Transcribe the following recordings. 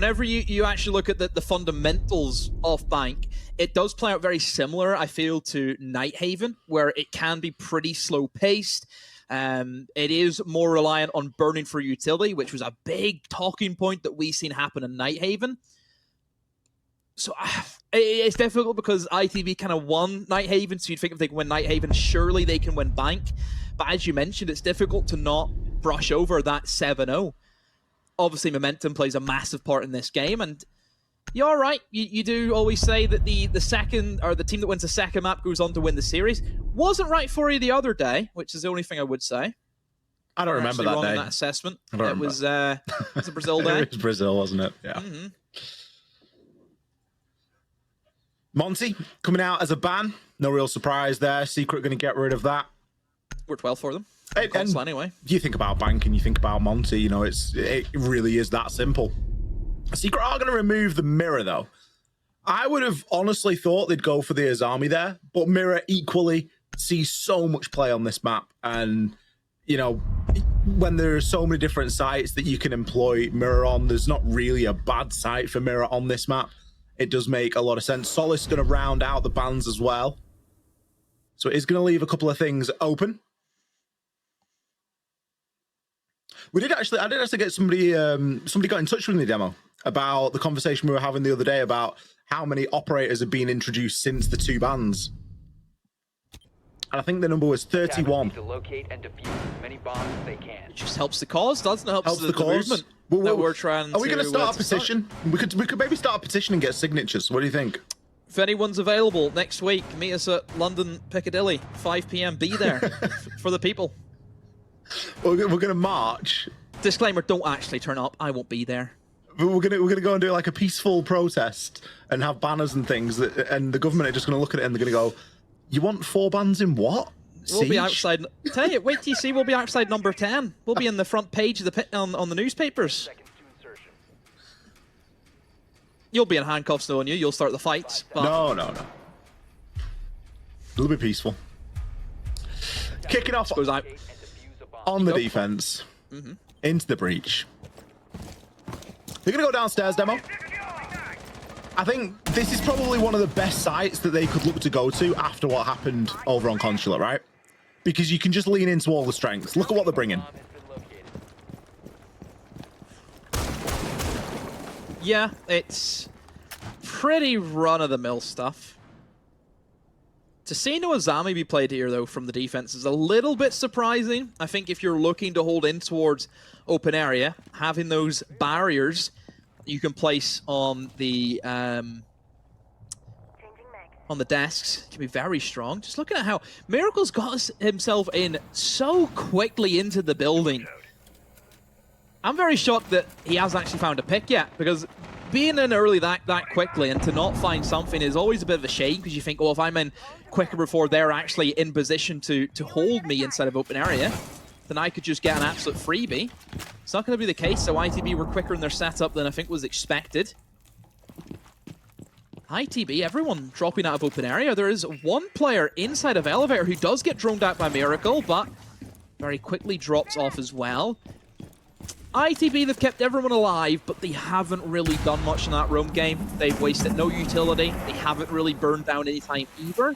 whenever you actually look at the fundamentals of Bank, it does play out very similar, I feel, to Nighthaven, where it can be pretty slow paced. It is more reliant on burning for utility, which was a big talking point that we've seen happen in Nighthaven. So it's difficult because ITB kind of won Nighthaven, so you'd think if they can win Nighthaven, surely they can win Bank. But as you mentioned, it's difficult to not brush over that 7-0. Obviously, momentum plays a massive part in this game, and you're right. You do always say that the second, or the team that wins the second map goes on to win the series. Wasn't right for you the other day, which is the only thing I would say. I don't remember that day. In that assessment. It was a Brazil day. It was Brazil, wasn't it? Yeah. Mm-hmm. Monty coming out as a ban. No real surprise there. Secret going to get rid of that. Worked well for them. And anyway, you think about Bank and you think about Monty, you know, it really is that simple. Secret are going to remove the mirror, though. I would have honestly thought they'd go for the Azami there, but mirror equally sees so much play on this map. And, you know, when there are so many different sites that you can employ mirror on, there's not really a bad site for mirror on this map. It does make a lot of sense. Solace going to round out the bans as well. So it is going to leave a couple of things open. I did actually get somebody got in touch with me, Demo, about the conversation we were having the other day about how many operators have been introduced since the 2 bans. And I think the number was 31. To locate and defuse as many bombs as they can. It just helps the cause, doesn't it? Helps the cause. Movement that we're trying. Are we going to start a petition? We could maybe start a petition and get signatures. What do you think? If anyone's available next week, meet us at London Piccadilly, 5 p.m. Be there for the people. We're going to march. Disclaimer: don't actually turn up. I won't be there. We're gonna go and do like a peaceful protest and have banners and things, and the government are just going to look at it and they're going to go, "You want 4 bans in what?" We'll be outside. Tell you, wait till you see. We'll be outside number 10. We'll be in the front page of the on the newspapers. You'll be in handcuffs, knowing you. You'll start the fights. No. A little bit peaceful. Kicking off goes out on the defense into the breach. They're gonna go downstairs, Demo. I think this is probably one of the best sites that they could look to go to after what happened over on Consulate, right? Because you can just lean into all the strengths. Look at what they're bringing. Yeah, it's pretty run-of-the-mill stuff. To see no Azami be played here, though, from the defense is a little bit surprising. I think if you're looking to hold in towards open area, having those barriers you can place on the desks can be very strong. Just looking at how Miracle's got himself in so quickly into the building. I'm very shocked that he hasn't actually found a pick yet, because being in early that quickly and to not find something is always a bit of a shame, because you think, well, if I'm in quicker before they're actually in position to hold me inside of open area, then I could just get an absolute freebie. It's not going to be the case, so ITB were quicker in their setup than I think was expected. ITB, everyone dropping out of open area. There is one player inside of Elevator who does get droned out by Miracle, but very quickly drops off as well. ITB, they've kept everyone alive, but they haven't really done much in that roam game. They've wasted no utility. They haven't really burned down any time either.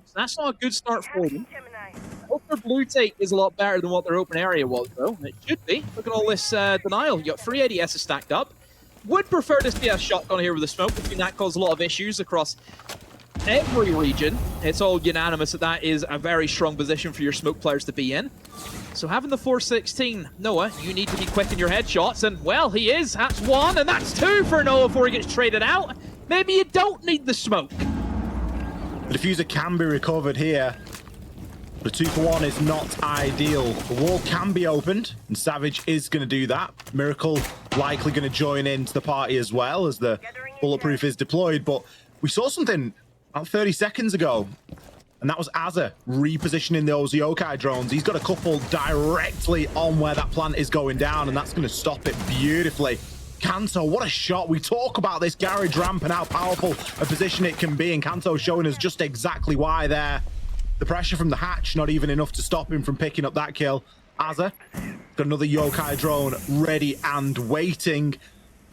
So that's not a good start for them. I hope their blue take is a lot better than what their open area was, though. It should be. Look at all this denial. You got 3 ADSs stacked up. Would prefer to see a shotgun here with the smoke. I think that caused a lot of issues across every region. It's all unanimous that is a very strong position for your smoke players to be in. So having the 416, Noah, you need to be quick in your headshots, and well, he is. That's 1, and that's 2 for Noah before he gets traded out. Maybe you don't need the smoke. The diffuser can be recovered here. The 2-for-1 is not ideal. The wall can be opened, and Savage is going to do that. Miracle likely going to join into the party as well as the bulletproof is deployed. But we saw something about 30 seconds ago, and that was Azza repositioning those yokai drones. He's got a couple directly on where that plant is going down, and that's going to stop it beautifully. Kanto, what a shot. We talk about this garage ramp and how powerful a position it can be, and Kanto showing us just exactly why there. The pressure from the hatch, not even enough to stop him from picking up that kill. Azza got another yokai drone ready and waiting.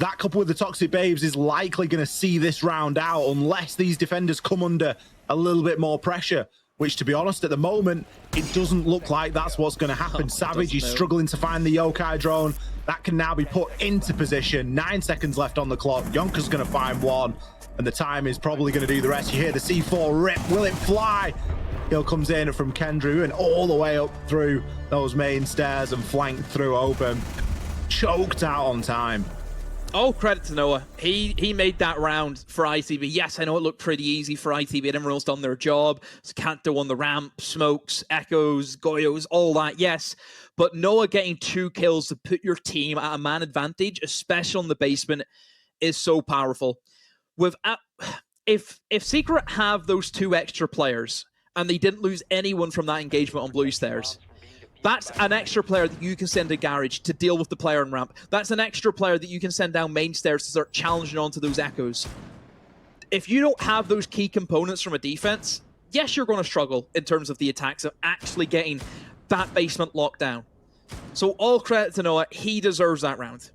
That coupled with the Toxic Babes is likely going to see this round out unless these defenders come under a little bit more pressure, which, to be honest, at the moment, it doesn't look like that's what's going to happen. Savage is struggling to find the Yokai drone. That can now be put into position. 9 seconds left on the clock. Yonka's going to find one, and the time is probably going to do the rest. You hear the C4 rip. Will it fly? Kill comes in from Kendrew and all the way up through those main stairs and flanked through open. Choked out on time. Oh, credit to Noah. He made that round for ITB. Yes, I know it looked pretty easy for ITB and everyone else done their job. Canto on the ramp, smokes, echoes, Goyos, all that, yes. But Noah getting 2 kills to put your team at a man advantage, especially on the basement, is so powerful. If Secret have those 2 extra players and they didn't lose anyone from that engagement on Blue Stairs, that's an extra player that you can send to Garage to deal with the player on ramp. That's an extra player that you can send down main stairs to start challenging onto those echoes. If you don't have those key components from a defense, yes, you're going to struggle in terms of the attacks of actually getting that basement locked down. So all credit to Noah. He deserves that round.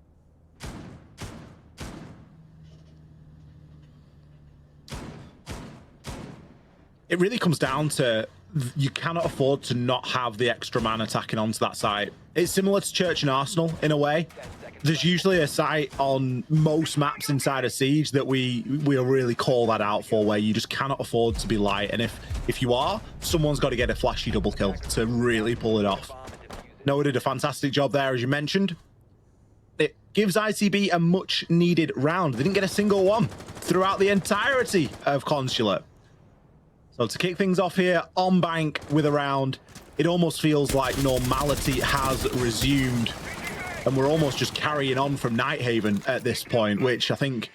It really comes down to you cannot afford to not have the extra man attacking onto that site. It's similar to Church and Arsenal in a way. There's usually a site on most maps inside a Siege that we'll really call that out for, where you just cannot afford to be light. And if you are, someone's got to get a flashy double kill to really pull it off. Noah did a fantastic job there, as you mentioned. It gives ITB a much needed round. They didn't get a single one throughout the entirety of Consulate. So to kick things off here on bank with a round, it almost feels like normality has resumed. And we're almost just carrying on from Nighthaven at this point, which I think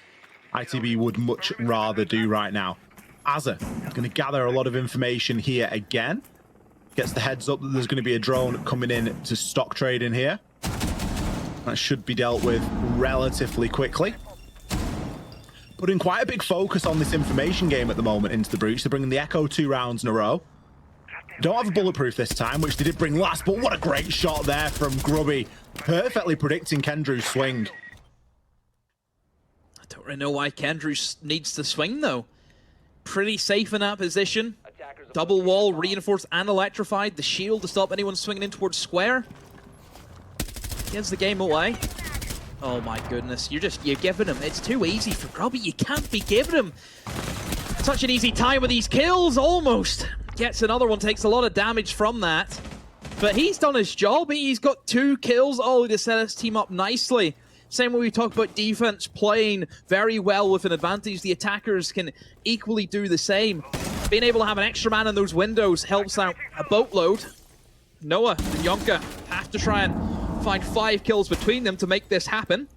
ITB would much rather do right now. Azza is going to gather a lot of information here again. Gets the heads up that there's going to be a drone coming in to stock trade in here. That should be dealt with relatively quickly. Putting quite a big focus on this information game at the moment into the breach. They're bringing the Echo 2 rounds in a row. Don't have a bulletproof this time, which they did bring last, but what a great shot there from Grubby. Perfectly predicting Kendrew's swing. I don't really know why Kendrew needs to swing, though. Pretty safe in that position. Double wall, reinforced and electrified. The shield to stop anyone swinging in towards square. Gives the game away. Oh my goodness, you're giving him. It's too easy for Grubby. You can't be giving him such an easy time with these kills, almost. Gets another one, takes a lot of damage from that. But he's done his job. He's got 2 kills. Oh, to set his team up nicely. Same way we talk about defense playing very well with an advantage. The attackers can equally do the same. Being able to have an extra man in those windows helps out a boatload. Noah and Yonka have to try and find 5 kills between them to make this happen.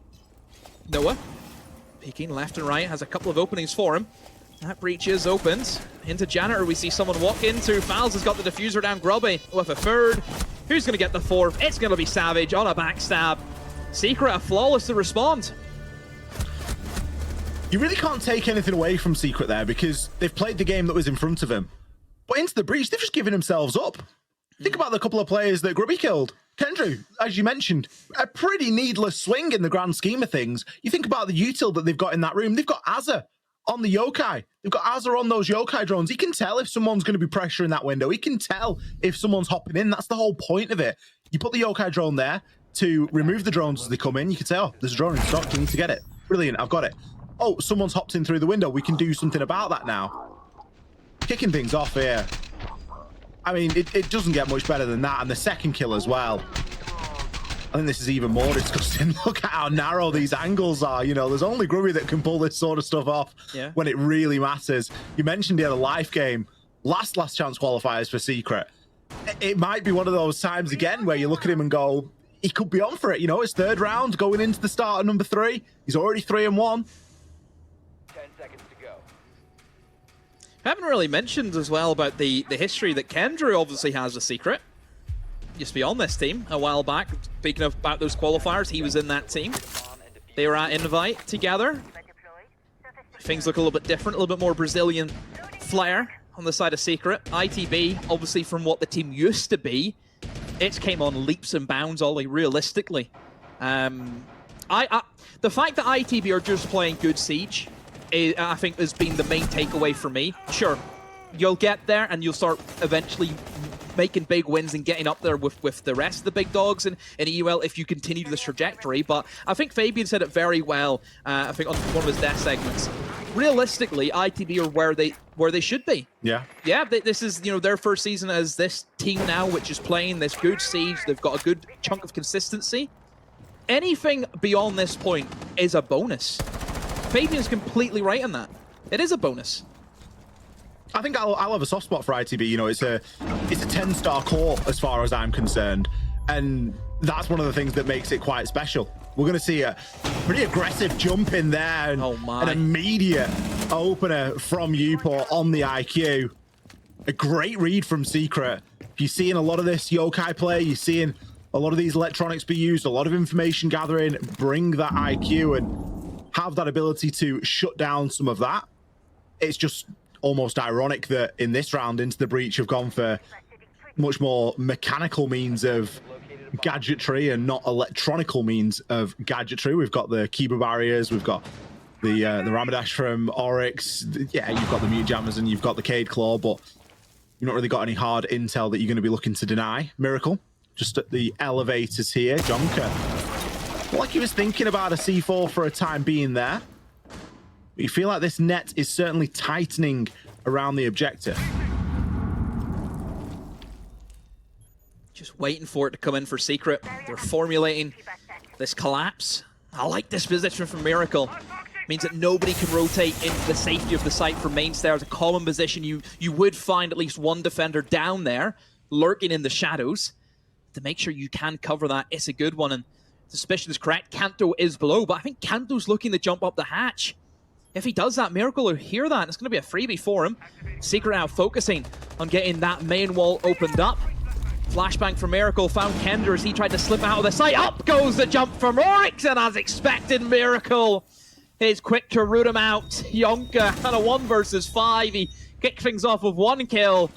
Noah, peeking left and right, has a couple of openings for him. That breach is opened. Into Janitor, we see someone walk into. Fowls has got the diffuser down Grubby with a 3rd. Who's going to get the 4th? It's going to be Savage on a backstab. Secret are flawless to respond. You really can't take anything away from Secret there because they've played the game that was in front of him. But into the breach, they've just given themselves up. Think about the couple of players that Grubby killed. Kendrew, as you mentioned, a pretty needless swing in the grand scheme of things. You think about the util that they've got in that room. They've got Azza on the Yokai. They've got Azza on those Yokai drones. He can tell if someone's going to be pressuring that window. He can tell if someone's hopping in. That's the whole point of it. You put the Yokai drone there to remove the drones as they come in. You can say, oh, there's a drone in stock. You need to get it. Brilliant. I've got it. Oh, someone's hopped in through the window. We can do something about that now. Kicking things off here. I mean, it doesn't get much better than that. And the second kill as well. I think this is even more disgusting. Look at how narrow these angles are. You know, there's only Grubby that can pull this sort of stuff off when it really matters. You mentioned he had a life game. Last chance qualifiers for Secret. It might be one of those times again where you look at him and go, he could be on for it. You know, his 3rd round going into the start of number 3. He's already 3-1. 10 seconds to go. I haven't really mentioned as well about the history that Kendrew obviously has a Secret. Used to be on this team a while back. Speaking of about those qualifiers, he was in that team. They were at Invite together. Things look a little bit different, a little bit more Brazilian flair on the side of Secret. ITB, obviously from what the team used to be, it came on leaps and bounds, Ollie, realistically. The fact that ITB are just playing good Siege, I think, has been the main takeaway for me. Sure, you'll get there and you'll start eventually making big wins and getting up there with the rest of the big dogs in EUL if you continue this trajectory. But I think Fabian said it very well, I think on one of his death segments. Realistically, ITB are where they should be. Yeah. Yeah, this is, you know, their first season as this team now, which is playing this good Siege. They've got a good chunk of consistency. Anything beyond this point is a bonus. Fabian's completely right in that. It is a bonus. I think I'll have a soft spot for ITB. You know, it's a 10-star core as far as I'm concerned, and that's one of the things that makes it quite special. We're going to see a pretty aggressive jump in there, and an immediate opener from Upor on the IQ. A great read from Secret. You're seeing a lot of this Yokai play. You're seeing a lot of these electronics be used, a lot of information gathering. Bring that IQ and have that ability to shut down some of that. It's just almost ironic that in this round Into the Breach have gone for much more mechanical means of gadgetry and not electronical means of gadgetry. We've got the Kiba barriers, we've got the Ramadash from Oryx. Yeah, you've got the Mute Jammers and you've got the Cade Claw, but you've not really got any hard intel that you're going to be looking to deny. Miracle, just at the elevators here. Jonker, like he was thinking about a C4 for a time being there. But you feel like this net is certainly tightening around the objective. Just waiting for it to come in for Secret. They're formulating this collapse. I like this position from Miracle. Means that nobody can rotate into the safety of the site from main stairs. A common position. You would find at least one defender down there, lurking in the shadows. To make sure you can cover that, it's a good one. And suspicion is correct. Kanto is below, but I think Kanto's looking to jump up the hatch. If he does that, Miracle will hear that, and it's going to be a freebie for him. Secret now focusing on getting that main wall opened up. Flashbang from Miracle, found Kender as he tried to slip out of the site. Up goes the jump from Oryx, and as expected, Miracle is quick to root him out. Yonka, kind of 1 versus 5. He kicked things off with 1 kill,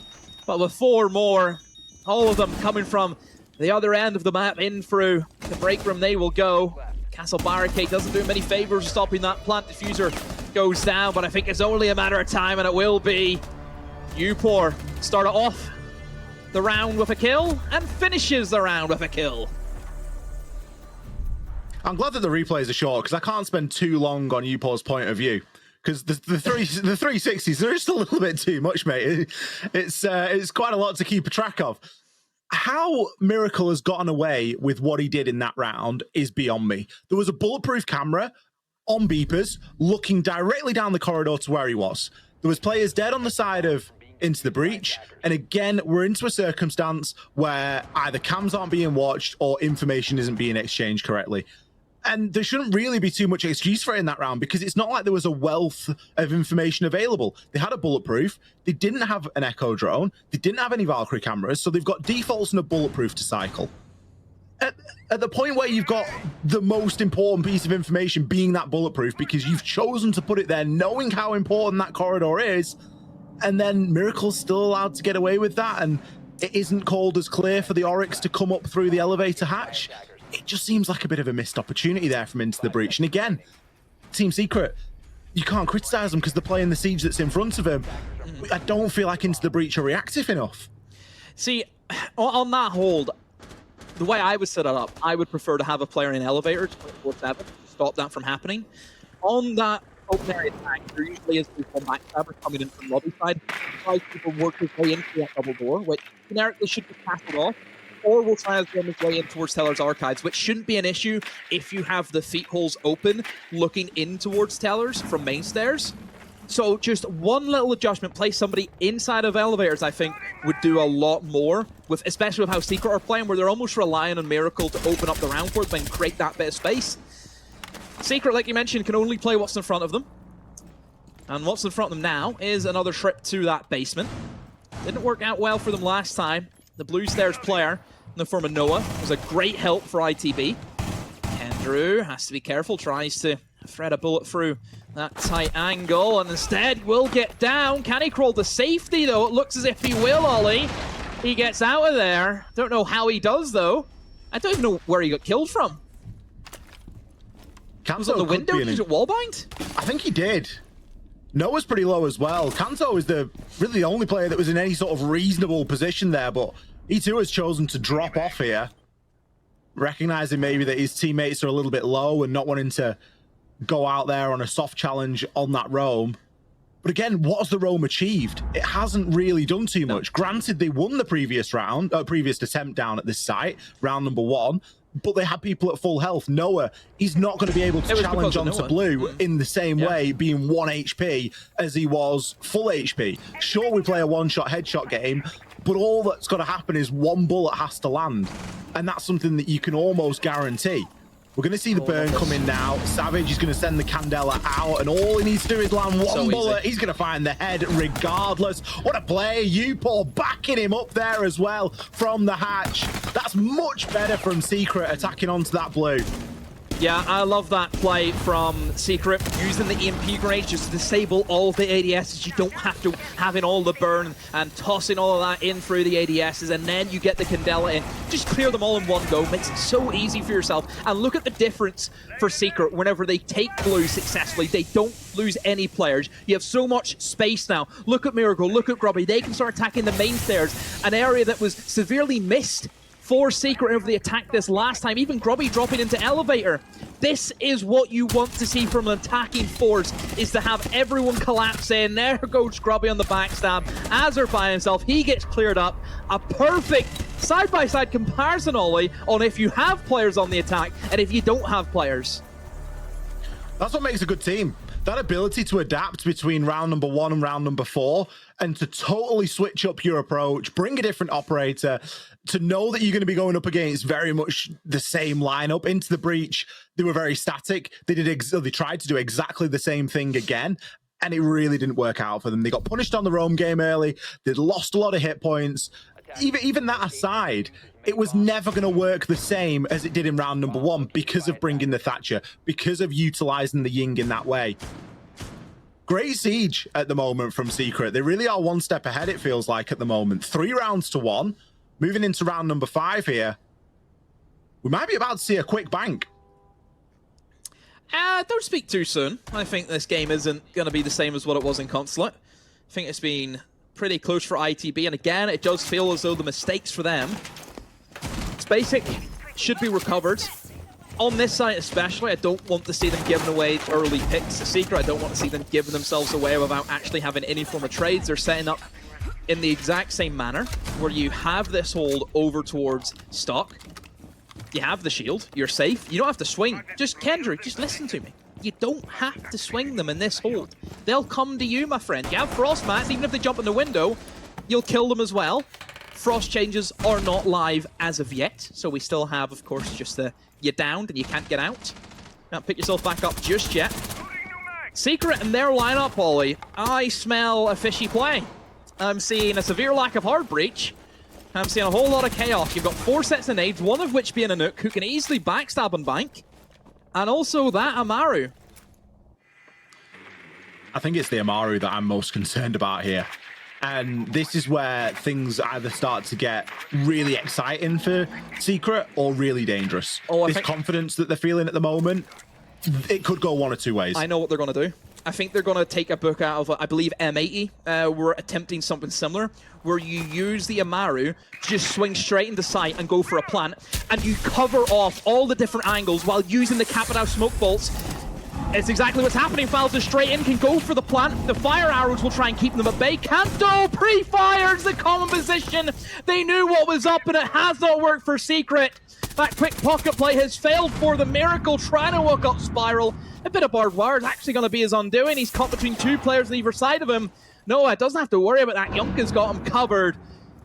but with 4 more. All of them coming from the other end of the map in through the break room they will go. Castle Barricade doesn't do him any favors stopping that. Plant Diffuser goes down, but I think it's only a matter of time, and it will be. Upor started off the round with a kill and finishes the round with a kill. I'm glad that the replays are short because I can't spend too long on Upor's point of view. Because the 360s, they're just a little bit too much, mate. It's quite a lot to keep a track of. How Miracle has gotten away with what he did in that round is beyond me. There was a bulletproof camera on beepers looking directly down the corridor to where he was. There was players dead on the side of Into the Breach, and again, we're into a circumstance where either cams aren't being watched or information isn't being exchanged correctly. And there shouldn't really be too much excuse for it in that round because it's not like there was a wealth of information available. They had a bulletproof, they didn't have an echo drone, they didn't have any Valkyrie cameras, so they've got defaults and a bulletproof to cycle. At the point where you've got the most important piece of information being that bulletproof because you've chosen to put it there knowing how important that corridor is, and then Miracle's still allowed to get away with that, and it isn't called as clear for the Oryx to come up through the elevator hatch. It just seems like a bit of a missed opportunity there from Into the Breach. And again, Team Secret, you can't criticize them because they're playing the siege that's in front of them. I don't feel like Into the Breach are reactive enough. See, on that hold, the way I would set it up, I would prefer to have a player in elevator 24/7 to stop that from happening. On that open area attack, there usually is one backstabber coming in from lobby side. 5 people work his way into that double door, which generically should be castled off, or will try to run his way in towards Teller's Archives, which shouldn't be an issue if you have the feet holes open, looking in towards Teller's from main stairs. So just one little adjustment, place somebody inside of elevators, I think, would do a lot more, with especially with how Secret are playing, where they're almost relying on Miracle to open up the round for them and create that bit of space. Secret, like you mentioned, can only play what's in front of them. And what's in front of them now is another trip to that basement. Didn't work out well for them last time. The Blue Stairs player in the form of Noah was a great help for ITB. Andrew has to be careful, tries to thread a bullet through that tight angle, and instead will get down. Can he crawl to safety, though? It looks as if he will, Ollie. He gets out of there. Don't know how he does, though. I don't even know where he got killed from. Was on the window? Did you wallbind? I think he did. Noah's pretty low as well. Kanto is really the only player that was in any sort of reasonable position there, but he too has chosen to drop off here, recognizing maybe that his teammates are a little bit low and not wanting to go out there on a soft challenge on that roam. But again, what has the roam achieved? It hasn't really done too much. Granted, they won the previous round, previous attempt down at this site, round number 1, but they had people at full health. Noah, he's not going to be able to challenge onto Blue in the same way, being 1 HP as he was full HP. Sure, we play a one-shot headshot game, but all that's got to happen is one bullet has to land. And that's something that you can almost guarantee. We're going to see the burn come in now. Savage is going to send the Candela out, and all he needs to do is land one bullet. He's going to find the head regardless. What a play. Upor backing him up there as well from the hatch. That's much better from Secret attacking onto that Blue. Yeah, I love that play from Secret, using the EMP grenades just to disable all of the ADSs. You don't have to having all the burn and tossing all of that in through the ADSs, and then you get the Candela in. Just clear them all in one go. Makes it so easy for yourself. And look at the difference for Secret whenever they take Blue successfully. They don't lose any players. You have so much space now. Look at Miracle, look at Grubby. They can start attacking the main stairs, an area that was severely missed for Secret whenever they attacked this last time. Even Grubby dropping into Elevator. This is what you want to see from an attacking force, is to have everyone collapse in. There goes Grubby on the backstab. Azur by himself, he gets cleared up. A perfect side-by-side comparison, Ollie, on if you have players on the attack and if you don't have players. That's what makes a good team. That ability to adapt between round number 1 and round number 4, and to totally switch up your approach, bring a different operator, to know that you're going to be going up against very much the same lineup. Into the breach, they were very static. They tried to do exactly the same thing again, and it really didn't work out for them. They got punished on the roam game early. They'd lost a lot of hit points. Even that aside, it was never going to work the same as it did in round number 1 because of bringing the Thatcher, because of utilizing the Ying in that way. Great siege at the moment from Secret. They really are one step ahead, it feels like, at the moment. 3 rounds to 1. Moving into round number 5 here. We might be about to see a quick bank. Don't speak too soon. I think this game isn't going to be the same as what it was in Consulate. I think it's been pretty close for ITB, and again, it does feel as though the mistakes for them, it's basic, should be recovered. On this side especially, I don't want to see them giving away early picks to Secret. I don't want to see them giving themselves away without actually having any form of trades. They're setting up in the exact same manner, where you have this hold over towards stock. You have the shield, you're safe, you don't have to swing. Just Kendrick, just listen to me. You don't have to swing them in this hold. They'll come to you, my friend. You have frost mats, even if they jump in the window, you'll kill them as well. Frost changes are not live as of yet, so we still have, of course, just the you're downed and you can't get out. Can't pick yourself back up just yet. Secret in their lineup, Ollie, I smell a fishy play. I'm seeing a severe lack of hard breach. I'm seeing a whole lot of chaos. You've got 4 sets of nades, one of which being a Nook, who can easily backstab and bank. And also that Amaru. I think it's the Amaru that I'm most concerned about here. And this is where things either start to get really exciting for Secret or really dangerous. This confidence that they're feeling at the moment, it could go one or two ways. I know what they're going to do. I think they're going to take a book out of, I believe, M80. We're attempting something similar, where you use the Amaru to just swing straight into sight and go for a plant, and you cover off all the different angles while using the Capitao smoke bolts. It's exactly what's happening. Falter straight in, can go for the plant. The fire arrows will try and keep them at bay. Kanto pre-fires the common position. They knew what was up, and it has not worked for Secret. That quick pocket play has failed for the Miracle, trying to work up Spiral. A bit of barbed wire is actually going to be his undoing. He's caught between 2 players on either side of him. Noah doesn't have to worry about that. Yunka's got him covered.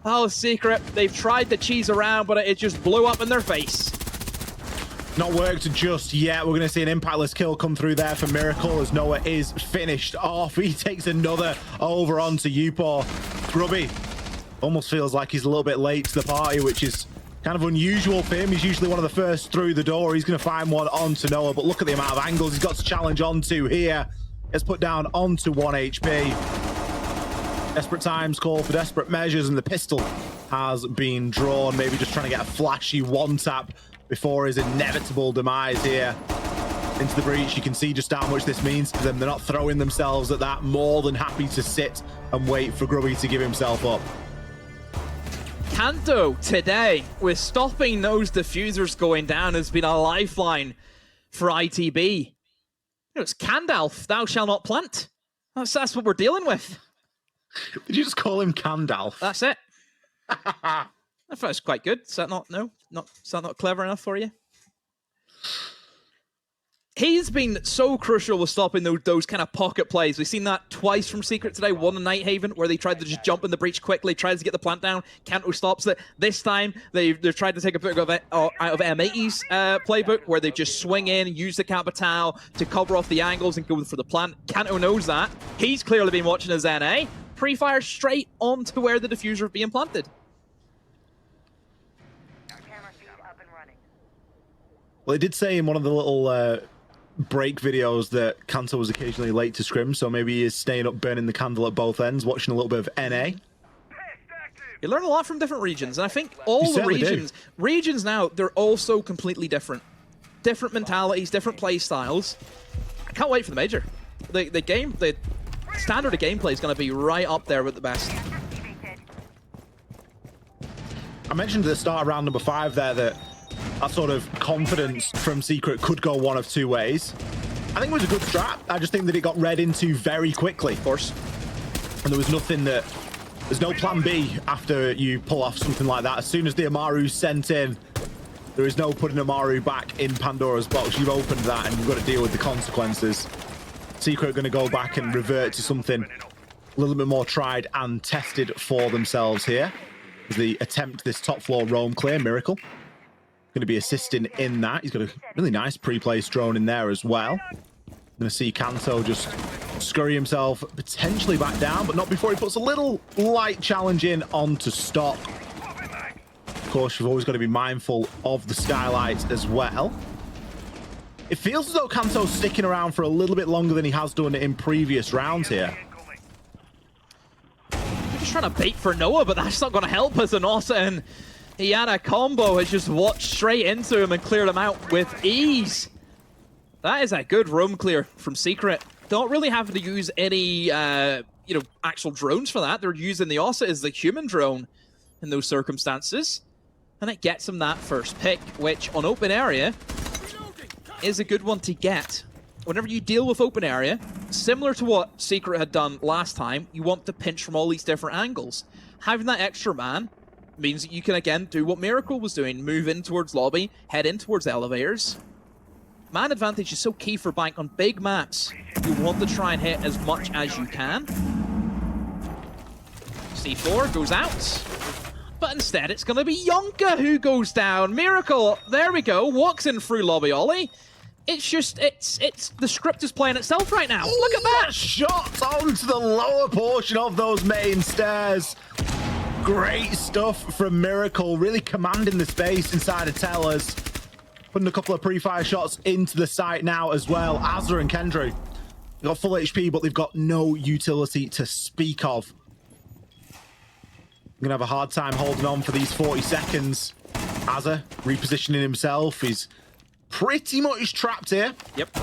Oh, Secret, they've tried to cheese around, but it just blew up in their face. Not worked just yet. We're going to see an impactless kill come through there for Miracle as Noah is finished off. He takes another over onto Upor. Grubby almost feels like he's a little bit late to the party, which is kind of unusual for him. He's usually one of the first through the door. He's going to find one onto Noah, but look at the amount of angles he's got to challenge onto here. It's put down onto 1 HP. Desperate times call for desperate measures, and the pistol has been drawn. Maybe just trying to get a flashy one-tap before his inevitable demise here. into the breach. You can see just how much this means to them. They're not throwing themselves at that. More than happy to sit and wait for Grubby to give himself up. Kanto today, with stopping those diffusers going down, has been a lifeline for ITB. You know, it's Candalf, thou shalt not plant. That's what we're dealing with. Did you just call him Candalf? That's it. I thought it was quite good. Is that not, no? Is that not clever enough for you? He's been so crucial with stopping those kind of pocket plays. We've seen that twice from Secret today. One in Nighthaven, where they tried to just jump in the breach quickly, tries to get the plant down. Kanto stops it. This time, they've tried to take a bit of it out of M80's playbook, where they just swing in, use the Capital to cover off the angles and go for the plant. Kanto knows that. He's clearly been watching his NA. Pre-fire straight onto where the diffuser is being planted. Well, they did say in one of the little break videos that Kanto was occasionally late to scrim, so maybe he is staying up burning the candle at both ends, watching a little bit of NA. You learn a lot from different regions, and I think all the regions now, they're also completely different. Different mentalities, different play styles. I can't wait for the major. The standard of gameplay is going to be right up there with the best. I mentioned at the start of round number 5 there that sort of confidence from Secret could go one of two ways. I think it was a good strat. I just think that it got read into very quickly. Of course. And there was nothing that... There's no plan B after you pull off something like that. As soon as the Amaru's sent in, there is no putting Amaru back in Pandora's box. You've opened that and you've got to deal with the consequences. Secret are going to go back and revert to something a little bit more tried and tested for themselves here. As they attempt this top floor roam clear. Miracle going to be assisting in that. He's got a really nice pre-placed drone in there as well. Going to see Kanto just scurry himself potentially back down, but not before he puts a little light challenge in onto stock. Of course, you've always got to be mindful of the skylights as well. It feels as though Kanto's sticking around for a little bit longer than he has done in previous rounds here. We're just trying to bait for Noah, but that's not going to help us. And Ossa and Iana combo has just walked straight into him and cleared him out with ease. That is a good room clear from Secret. Don't really have to use any, actual drones for that. They're using the Ossa as the human drone in those circumstances. And it gets him that first pick, which on open area is a good one to get. Whenever you deal with open area, similar to what Secret had done last time, you want to pinch from all these different angles. Having that extra man means that you can, again, do what Miracle was doing. Move in towards lobby, head in towards elevators. Man advantage is so key for Bank on big maps. You want to try and hit as much as you can. C4 goes out. But instead, it's going to be Yonka who goes down. Miracle, there we go, walks in through lobby ollie. It's just, the script is playing itself right now. Look at that! Shot onto the lower portion of those main stairs. Great stuff from Miracle, really commanding the space inside of Tellers. Putting a couple of pre-fire shots into the site now as well. Azza and Kendra, they've got full HP, but they've got no utility to speak of. Gonna have a hard time holding on for these 40 seconds. Azza repositioning himself. He's pretty much trapped here. Yep.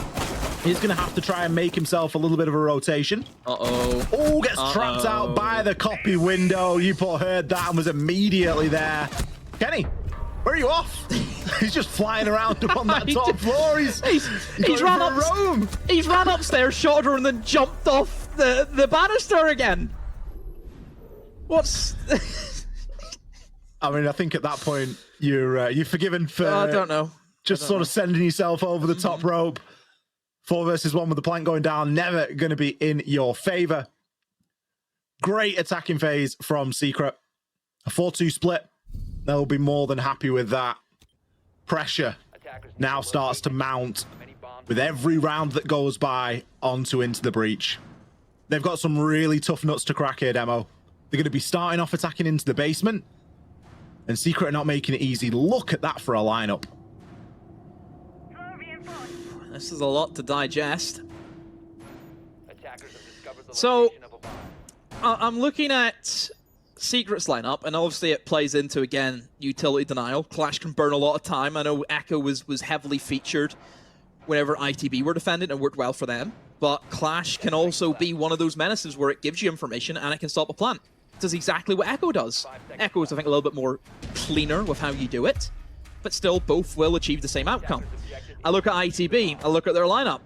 He's gonna have to try and make himself a little bit of a rotation. Oh, gets trapped out by the copy window. You heard that and was immediately there. Kenny, where are you off? He's just flying around up on that top floor. He's ran upstairs, shot her, and then jumped off the banister again. What's... I mean, I think at that point, you're forgiven for... I don't know. Just sort of sending yourself over the top rope. 4 versus 1 with the plank going down. Never going to be in your favor. Great attacking phase from Secret. A 4-2 split. They'll be more than happy with that. Pressure now starts to mount with every round that goes by onto into the breach. They've got some really tough nuts to crack here, Demo. They're going to be starting off attacking into the basement. And Secret are not making it easy. Look at that for a lineup. This is a lot to digest. So, I'm looking at Secret's lineup, and obviously it plays into, again, utility denial. Clash can burn a lot of time. I know Echo was heavily featured whenever ITB were defended and worked well for them. But Clash can also be one of those menaces where it gives you information and it can stop a plant. It does exactly what Echo does. Echo is, I think, a little bit more cleaner with how you do it, but still both will achieve the same outcome. I look at ITB, I look at their lineup.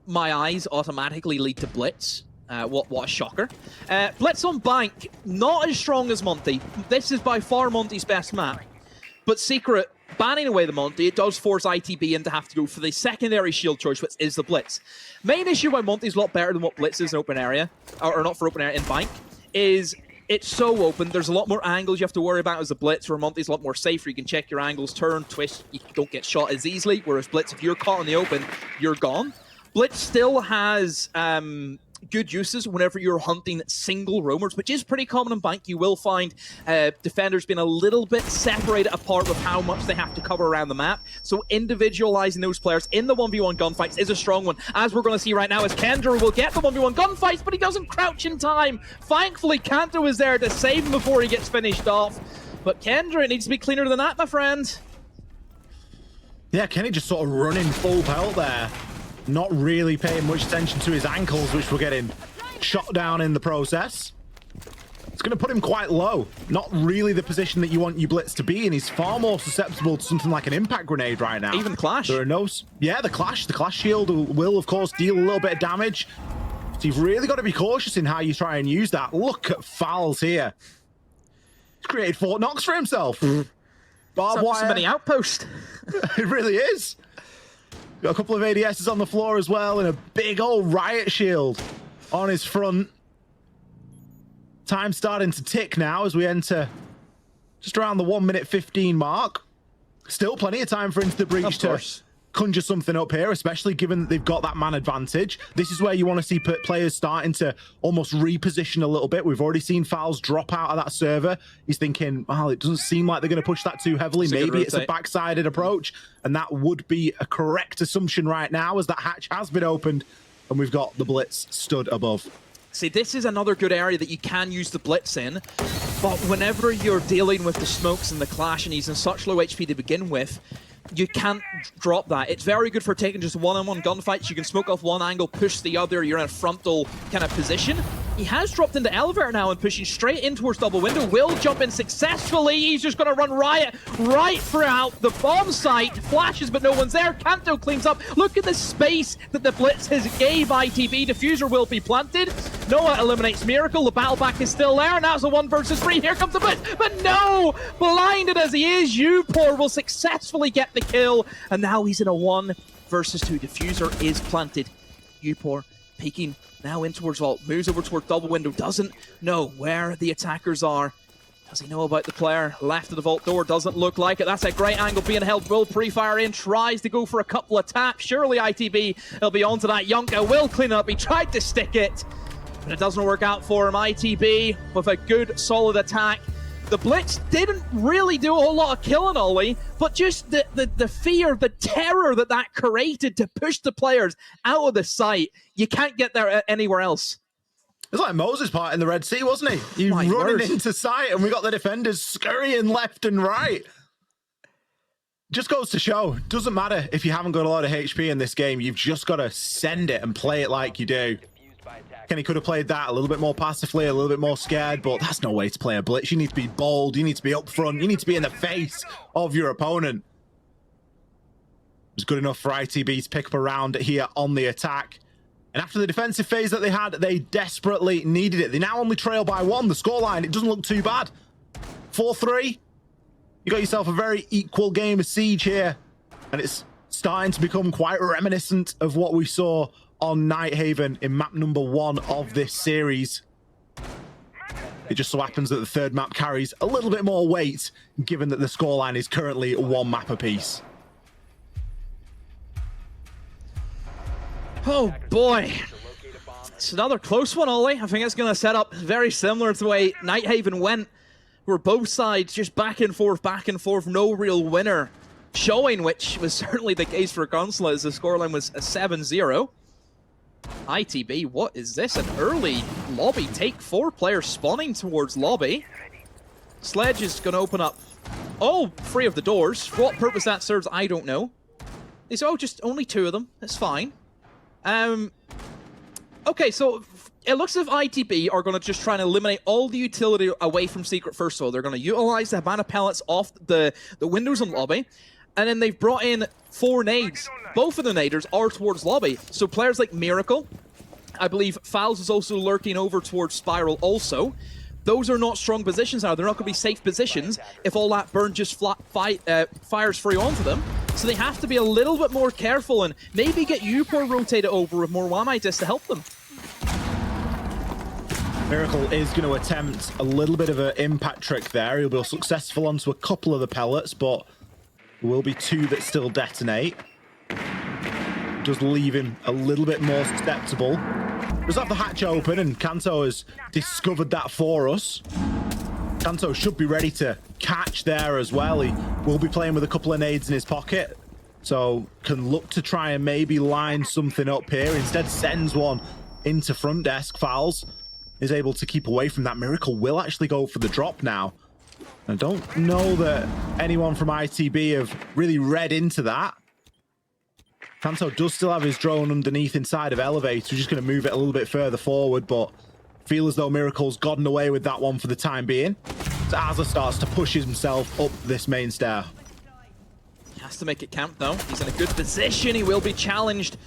My eyes automatically lead to Blitz. What a shocker. Blitz on Bank, not as strong as Monty. This is by far Monty's best map. But Secret, banning away the Monty, it does force ITB in to have to go for the secondary shield choice, which is the Blitz. Main issue why Monty's a lot better than what Blitz is in open area, or not for open area, in Bank, is it's so open. There's a lot more angles you have to worry about as a Blitz, where Monty's a lot more safer. You can check your angles, turn, twist, you don't get shot as easily, whereas Blitz, if you're caught in the open, you're gone. Blitz still has good uses whenever you're hunting single roamers, which is pretty common in Bank. You will find defenders being a little bit separated apart with how much they have to cover around the map. So individualizing those players in the 1v1 gunfights is a strong one, as we're going to see right now as Kendra will get the 1v1 gunfights, but he doesn't crouch in time. Thankfully, Kanto is there to save him before he gets finished off. But Kendra, it needs to be cleaner than that, my friend. Yeah, Kenny just sort of running full pelt there. Not really paying much attention to his ankles, which were getting shot down in the process. It's going to put him quite low. Not really the position that you want your Blitz to be in. He's far more susceptible to something like an impact grenade right now. Even Clash. There are no... Yeah, the Clash shield will, of course, deal a little bit of damage. So you've really got to be cautious in how you try and use that. Look at Fowls here. He's created 4 knocks for himself. Barbed wire. So many outposts. It really is. Got a couple of ADSs on the floor as well, and a big old riot shield on his front. Time starting to tick now as we enter just around the 1:15 mark. Still plenty of time for Into the Breach to conjure something up here, especially given that they've got that man advantage. This is where you want to see players starting to almost reposition a little bit. We've already seen Fowls drop out of that server. He's thinking, well, it doesn't seem like they're going to push that too heavily. Maybe it's a backsided approach, and that would be a correct assumption right now as that hatch has been opened and we've got the Blitz stood above. See, this is another good area that you can use the Blitz in, but whenever you're dealing with the smokes and the Clash and he's in such low HP to begin with, you can't drop that. It's very good for taking just one-on-one gunfights. You can smoke off one angle, push the other, you're in a frontal kind of position. He has dropped into elevator now and pushing straight in towards double window. Will jump in successfully. He's just going to run riot right throughout the bomb site. Flashes, but no one's there. Kanto cleans up. Look at the space that the Blitz has gave ITB. Diffuser will be planted. Noah eliminates Miracle. The battle back is still there. And that's a 1 versus 3. Here comes the Blitz. But no! Blinded as he is, Upor will successfully get the kill. And now he's in a 1 versus 2. Diffuser is planted. Upor peeking now in towards vault, moves over towards double window, doesn't know where the attackers are. Does he know about the player left of the vault door? Doesn't look like it. That's a great angle being held. Will pre-fire in, tries to go for a couple of taps. Surely ITB will be onto that. Yonka will clean up. He tried to stick it, but it doesn't work out for him. ITB with a good, solid attack. The Blitz didn't really do a whole lot of killing, Ollie, but just the fear, the terror that created to push the players out of the site. You can't get there anywhere else. It's like Moses part in the Red Sea, wasn't he? You running into sight, and we got the defenders scurrying left and right. Just goes to show, doesn't matter if you haven't got a lot of HP in this game. You've just got to send it and play it like you do. Kenny could have played that a little bit more passively, a little bit more scared, but that's no way to play a Blitz. You need to be bold, you need to be up front, you need to be in the face of your opponent. It was good enough for ITB to pick up a round here on the attack. And after the defensive phase that they had, they desperately needed it. They now only trail by 1. The scoreline, it doesn't look too bad. 4-3. You got yourself a very equal game of Siege here. And it's starting to become quite reminiscent of what we saw on Nighthaven in map number 1 of this series. It just so happens that the third map carries a little bit more weight, given that the scoreline is currently 1 map apiece. Oh boy. It's another close one, Ollie. I think it's going to set up very similar to the way Nighthaven went, where both sides just back and forth, no real winner showing, which was certainly the case for Consulate, as the scoreline was a 7-0. ITB, what is this? An early lobby take. 4 players spawning towards lobby. Sledge is going to open up all 3 of the doors. For what purpose that serves, I don't know. They say, oh, just only 2 of them. That's fine. Okay, so it looks as if ITB are going to just try and eliminate all the utility away from Secret first of all. They're going to utilize the Habana pellets off the windows and lobby. And then they've brought in 4 nades. Both of the naders are towards lobby. So players like Miracle, I believe Fowls is also lurking over towards Spiral also. Those are not strong positions now. They're not going to be safe positions if all that burn just fires free onto them. So they have to be a little bit more careful and maybe get Upor rotated over with more Wamitis to help them. Miracle is going to attempt a little bit of an impact trick there. He'll be successful onto a couple of the pellets, but there will be 2 that still detonate. Does leave him a little bit more susceptible. Does have the hatch open, and Kanto has discovered that for us. Kanto should be ready to catch there as well. He will be playing with a couple of nades in his pocket, so can look to try and maybe line something up here. Instead sends one into front desk. Fowls is able to keep away from that. Miracle will actually go for the drop now. I don't know that anyone from ITB have really read into that. Kanto does still have his drone underneath inside of Elevator. We're just going to move it a little bit further forward, but feel as though Miracle's gotten away with that one for the time being. So Azza starts to push himself up this main stair. He has to make it count though. He's in a good position. He will be challenged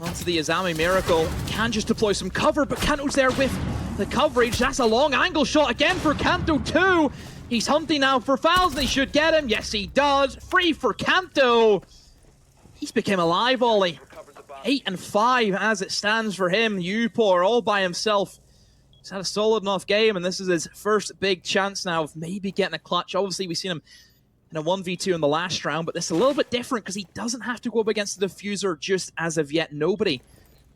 onto the Azami. Miracle can just deploy some cover, but Kanto's there with the coverage. That's a long angle shot again for Kanto too. He's hunting now for Fowls, and he should get him. Yes, he does. Free for Kanto. He's become alive, Ollie. 8 and 5 as it stands for him. Upor all by himself. He's had a solid enough game, and this is his first big chance now of maybe getting a clutch. Obviously, we've seen him in a 1v2 in the last round, but this is a little bit different because he doesn't have to go up against the diffuser just as of yet. Nobody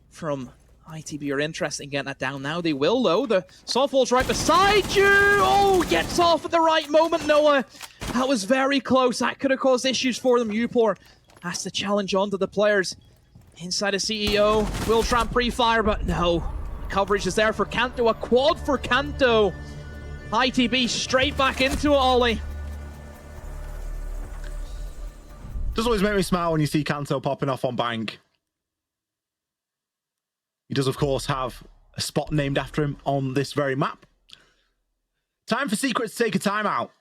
from ITB are interested in getting that down. Now they will, though. The softball's right beside you. Oh, gets off at the right moment, Noah. That was very close. That could have caused issues for them. Upor has to challenge onto the players inside a CEO. Will try and pre-fire, but no. Coverage is there for Kanto. A quad for Kanto. ITB straight back into it, Ollie. Does always make me smile when you see Kanto popping off on bank. He does, of course, have a spot named after him on this very map. Time for Secret to take a timeout.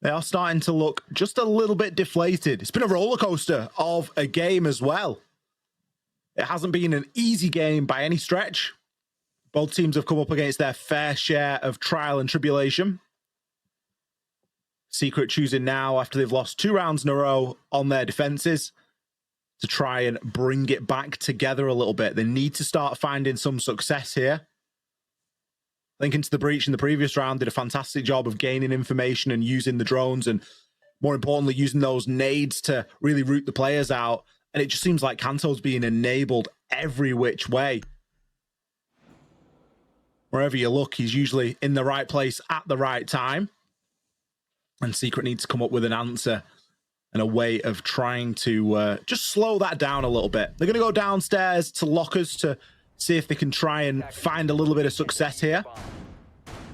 They are starting to look just a little bit deflated. It's been a roller coaster of a game as well. It hasn't been an easy game by any stretch. Both teams have come up against their fair share of trial and tribulation. Secret choosing now, after they've lost 2 rounds in a row on their defenses, to try and bring it back together a little bit. They need to start finding some success here. I think Into the Breach in the previous round did a fantastic job of gaining information and using the drones, and more importantly, using those nades to really root the players out. And it just seems like Kanto's being enabled every which way. Wherever you look, he's usually in the right place at the right time. And Secret needs to come up with an answer and a way of trying to just slow that down a little bit. They're going to go downstairs to lockers to see if they can try and find a little bit of success here.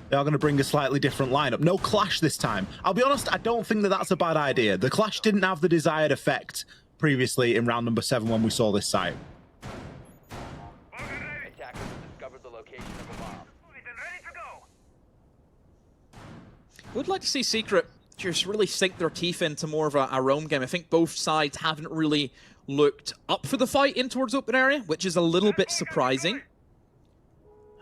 They are going to bring a slightly different lineup. No Clash this time. I'll be honest, I don't think that that's a bad idea. The Clash didn't have the desired effect previously in round number 7 when we saw this site. Attackers discovered the location of a bomb. Would like to see Secret just really sink their teeth into more of a roam game. I think both sides haven't really looked up for the fight in towards open area, which is a little bit surprising.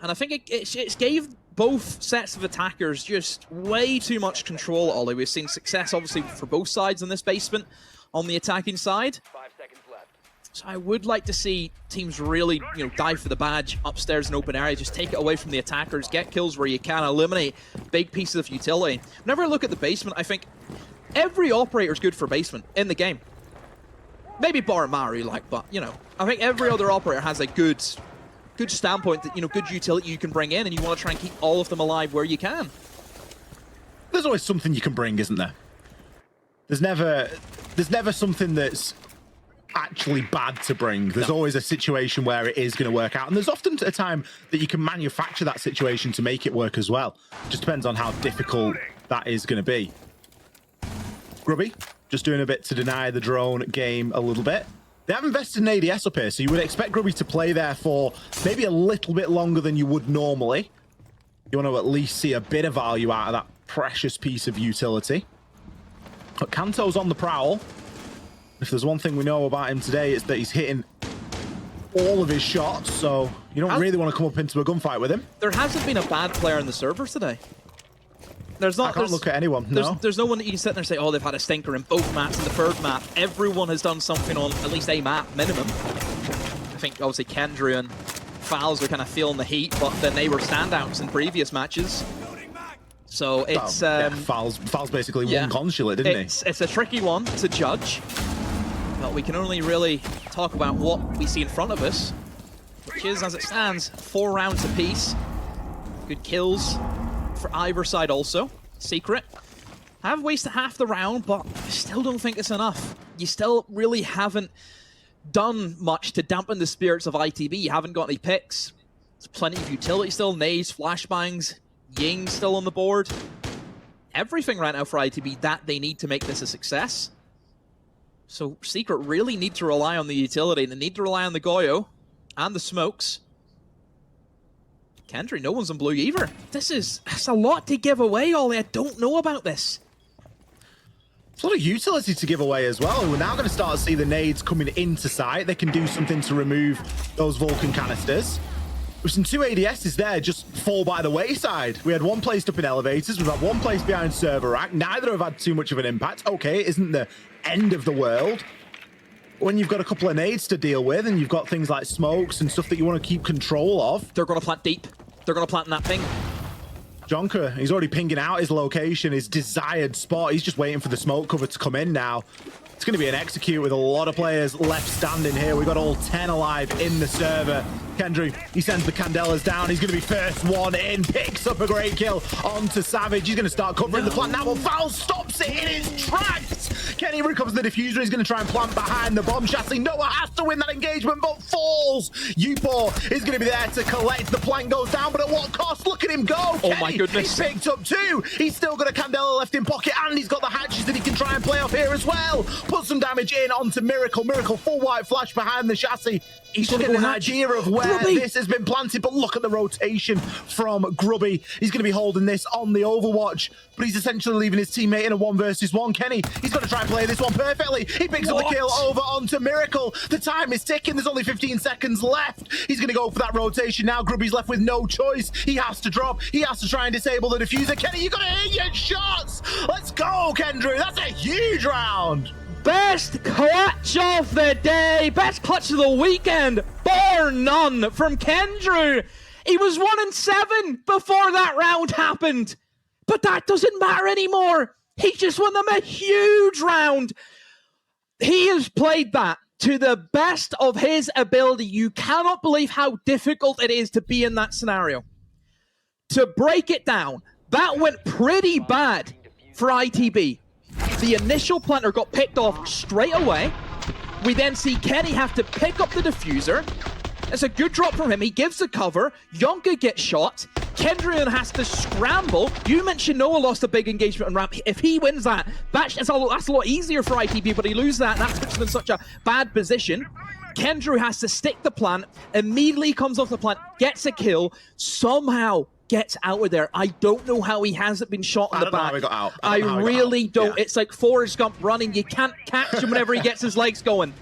And I think it gave both sets of attackers just way too much control, Ollie. We've seen success, obviously, for both sides in this basement on the attacking side. 5 seconds left. So I would like to see teams really, dive for the badge upstairs in open area, just take it away from the attackers, get kills where you can, eliminate big pieces of utility. Whenever I look at the basement, I think every operator is good for basement in the game. Maybe bar Maru, but, I think every other operator has a good standpoint that, good utility you can bring in, and you want to try and keep all of them alive where you can. There's always something you can bring, isn't there? There's never something that's actually bad to bring. There's always a situation where it is going to work out, and there's often a time that you can manufacture that situation to make it work as well. Just depends on how difficult that is going to be. Grubby just doing a bit to deny the drone game a little bit. They have invested in ADS up here, so you would expect Grubby to play there for maybe a little bit longer than you would normally. You want to at least see a bit of value out of that precious piece of utility. But Kanto's on the prowl. If there's one thing we know about him today, it's that he's hitting all of his shots, so you don't really want to come up into a gunfight with him. There hasn't been a bad player in the servers today. There's not. I can't look at anyone, no. There's no one that you can sit there and say, oh, they've had a stinker in both maps and the third map. Everyone has done something on at least a map, minimum. I think, obviously, Kendra and Fowls are kind of feeling the heat, but then they were standouts in previous matches. So it's... Fowls basically won consulate, didn't he? It's a tricky one to judge, but we can only really talk about what we see in front of us, which is, as it stands, 4 rounds apiece. Good kills for either side also. Secret. Have wasted half the round, but I still don't think it's enough. You still really haven't done much to dampen the spirits of ITB. You haven't got any picks. There's plenty of utility still. Nades, flashbangs, Ying still on the board. Everything right now for ITB that they need to make this a success. So Secret really need to rely on the utility. They need to rely on the Goyo and the smokes. Kendry, no one's on blue either. That's a lot to give away, Ollie. I don't know about this. It's a lot of utility to give away as well. We're now going to start to see the nades coming into sight. They can do something to remove those Vulcan canisters. We've seen 2 ADSs there just fall by the wayside. We had one placed up in elevators. We've had one placed behind server rack. Neither have had too much of an impact. Okay, it isn't the end of the world. When you've got a couple of nades to deal with and you've got things like smokes and stuff that you want to keep control of. They're going to plant deep. They're going to plant in that ping. Jonker, he's already pinging out his location, his desired spot. He's just waiting for the smoke cover to come in now. It's going to be an execute with a lot of players left standing here. We've got all 10 alive in the server. Kendry, he sends the Candelas down. He's going to be first one in, picks up a great kill onto Savage. He's going to start covering the plant now, but Val stops it in his tracks. Kenny recovers the diffuser. He's going to try and plant behind the bomb chassis. Noah has to win that engagement, but falls. Upor is going to be there to collect. The plant goes down, but at what cost? Look at him go. Oh, Kenny, my goodness. He's picked up 2. He's still got a Candela left in pocket, and he's got the hatches that he can try and play off here as well. Put some damage in onto Miracle. Miracle full white flash behind the chassis. He's just getting an idea of where Grubby. this has been planted, but look at the rotation from Grubby. He's going to be holding this on the Overwatch, but he's essentially leaving his teammate in a 1 versus 1. Kenny, he's going to try and play this one perfectly. He picks up the kill over onto Miracle. The time is ticking. There's only 15 seconds left. He's going to go for that rotation now. Grubby's left with no choice. He has to drop. He has to try and disable the diffuser. Kenny, you got to hit your shots. Let's go, Kendry. That's a huge round. Best clutch of the day, best clutch of the weekend, bar none from Kendrew. He was 1-7 before that round happened, but that doesn't matter anymore. He just won them a huge round. He has played that to the best of his ability. You cannot believe how difficult it is to be in that scenario. To break it down, that went pretty bad for ITB. The initial planter got picked off straight away. We then see Kenny have to pick up the diffuser. It's a good drop from him. He gives the cover. Yonka gets shot. Kendrian has to scramble. You mentioned Noah lost a big engagement on ramp. If he wins that, that's a lot easier for ITB, but he loses that, and that puts them in such a bad position. Kendrew has to stick the plant, immediately comes off the plant, gets a kill, somehow gets out of there. I don't know how he hasn't been shot in the back. I don't know how he got out. I really don't. Yeah. It's like Forrest Gump running. You can't catch him whenever he gets his legs going.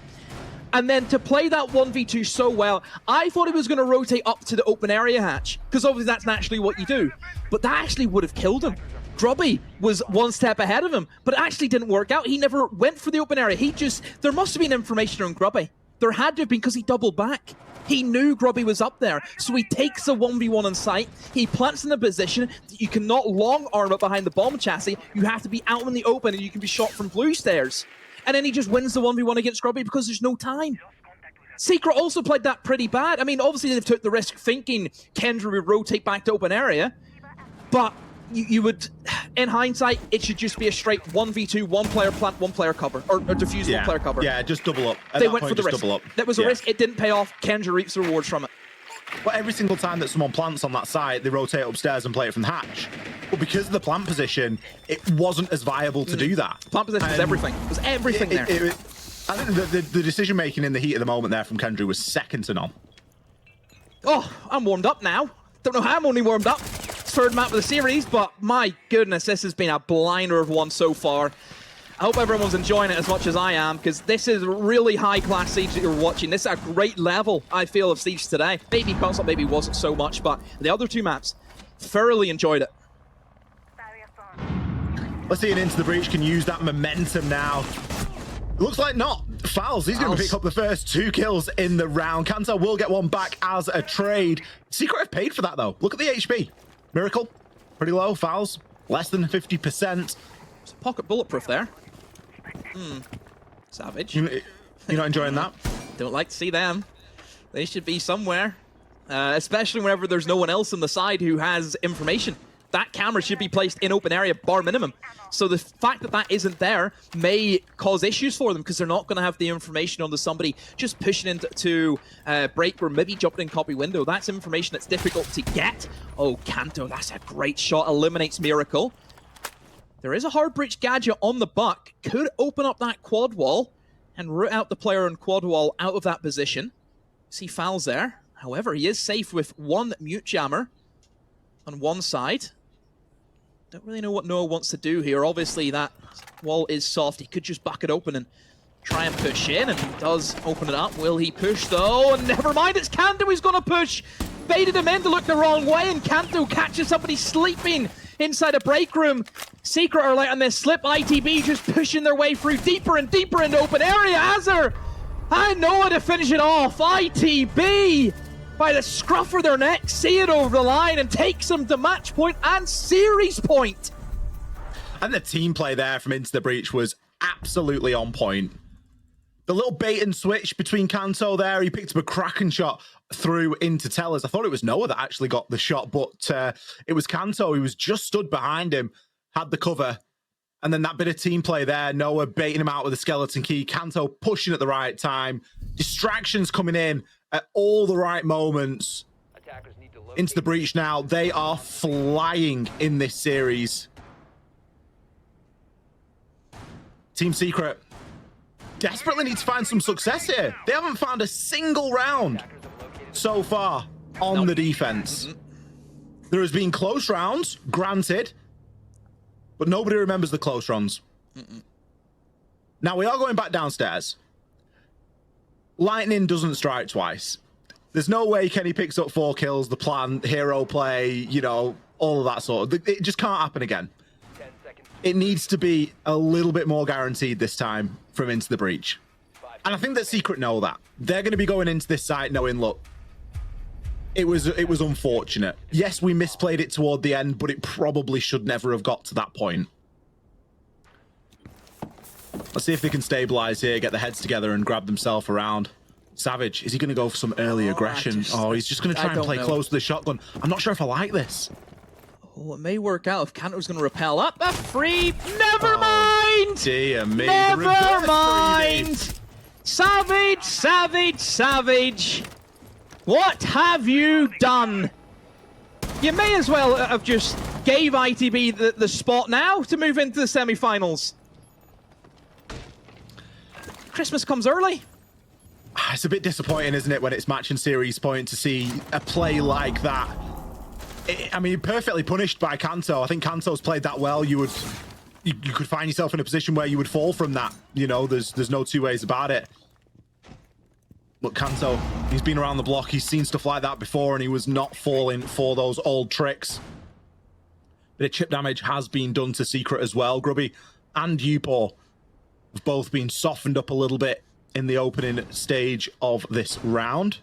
And then to play that 1v2 so well, I thought he was going to rotate up to the open area hatch, because obviously that's naturally what you do. But that actually would have killed him. Grubby was one step ahead of him, but it actually didn't work out. He never went for the open area. There must have been information on Grubby. There had to have been, because he doubled back. He knew Grubby was up there, so he takes a 1v1 in sight. He plants in a position that you cannot long arm it behind the bomb chassis. You have to be out in the open, and you can be shot from blue stairs. And then he just wins the 1v1 against Grubby because there's no time. Secret also played that pretty bad. I mean, obviously they've took the risk thinking Kendra would rotate back to open area, but you would, in hindsight, it should just be a straight 1v2, one player plant, one player cover, or diffuse, one player cover. Yeah, just double up. They went for the risk. That was a risk. It didn't pay off. Kendra reaps the rewards from it. But every single time that someone plants on that site, they rotate upstairs and play it from the hatch. But because of the plant position, it wasn't as viable to do that. Plant position was everything. It was everything there. I think the decision-making in the heat of the moment there from Kendry was second to none. Oh, I'm warmed up now. Don't know how I'm only warmed up. Third map of the series, but my goodness, this has been a blinder of one so far. I hope everyone's enjoying it as much as I am, because this is really high-class Siege that you're watching. This is a great level, I feel, of Siege today. Maybe Console maybe wasn't so much, but the other two maps, thoroughly enjoyed it. Let's see, Into the Breach can use that momentum now. Looks like not. Fouls. He's going to pick up the first 2 kills in the round. Kanto will get one back as a trade. Secret have paid for that, though. Look at the HP. Miracle, pretty low. Fouls, less than 50%. It's a pocket bulletproof there. Savage. You're not enjoying that? Don't like to see them. They should be somewhere. Especially whenever there's no one else on the side who has information. That camera should be placed in open area, bar minimum. So the fact that that isn't there may cause issues for them because they're not going to have the information onto somebody just pushing into break or maybe jumping in copy window. That's information that's difficult to get. Oh, Kanto, that's a great shot. Eliminates Miracle. There is a hard breach gadget on the buck. Could open up that quad wall and root out the player on quad wall out of that position. See fouls there. However, he is safe with one mute jammer on one side. Don't really know what Noah wants to do here. Obviously, that wall is soft. He could just buck it open and try and push in, and he does open it up. Will he push, though? And never mind, it's Kanto who's going to push. Baited him in to look the wrong way, and Kanto catches somebody sleeping inside a break room. Secret are late on this slip. ITB just pushing their way through deeper and deeper into open area. Azur and Noah to finish it off. ITB by the scruff of their neck, see it over the line and takes them to match point and series point. And the team play there from Into the Breach was absolutely on point. The little bait and switch between Kanto there, he picked up a cracking shot through into Tellers. I thought it was Noah that actually got the shot, but it was Kanto. He was just stood behind him, had the cover, and then that bit of team play there, Noah baiting him out with a skeleton key, Kanto pushing at the right time, distractions coming in at all the right moments. Into the Breach now, they are flying in this series. Team Secret desperately need to find some success here. They haven't found a single round so far on the defense. There has been close rounds, granted, but nobody remembers the close runs. Now, we are going back downstairs. Lightning doesn't strike twice. There's no way Kenny picks up 4 kills, the plan, hero play, you know, all of that sort of... It just can't happen again. It needs to be a little bit more guaranteed this time from Into the Breach. And I think that Secret know that. They're going to be going into this site knowing, look, it was unfortunate. Yes, we misplayed it toward the end, but it probably should never have got to that point. Let's see if they can stabilize here, get their heads together and grab themselves around. Savage, is he going to go for some early aggression? He's just going to try and play close with the shotgun. I'm not sure if I like this. Oh, it may work out if Kanto's going to repel up. A free. Never mind. Dear me. Never mind. Savage, Savage, Savage. What have you done? You may as well have just gave ITB the spot now to move into the semi-finals. Christmas comes early. It's a bit disappointing, isn't it, when it's match and series point to see a play like that. I mean, perfectly punished by Kanto. I think Kanto's played that well. You could find yourself in a position where you would fall from that. You know, there's no two ways about it. Look, Kanto, he's been around the block. He's seen stuff like that before, and he was not falling for those old tricks. Bit of chip damage has been done to Secret as well. Grubby and Upo have both been softened up a little bit in the opening stage of this round.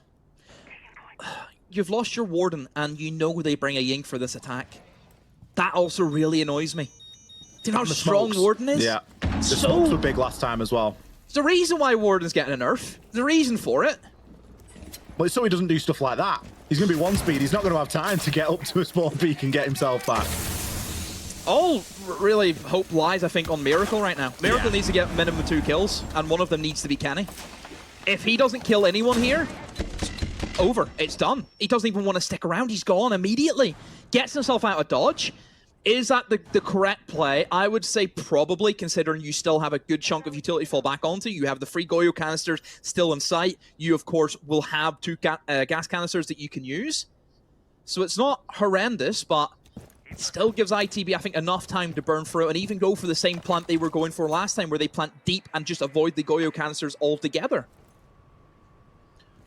You've lost your Warden, and you know they bring a Ying for this attack. That also really annoys me. Do you know how strong Warden is? Yeah. The smokes were big last time as well. There's a reason why Warden's getting a nerf. There's a reason for it. Well, it's so he doesn't do stuff like that. He's going to be 1 speed. He's not going to have time to get up to a small peak and get himself back. All really hope lies, I think, on Miracle right now. Miracle needs to get minimum 2 kills, and one of them needs to be Kenny. If he doesn't kill anyone here, over. It's done. He doesn't even want to stick around. He's gone immediately. Gets himself out of dodge. Is that the correct play? I would say probably, considering you still have a good chunk of utility to fall back onto. You have the 3 Goyo canisters still in sight. You, of course, will have 2 gas canisters that you can use. So it's not horrendous, but it still gives ITB, I think, enough time to burn through and even go for the same plant they were going for last time, where they plant deep and just avoid the Goyo canisters altogether.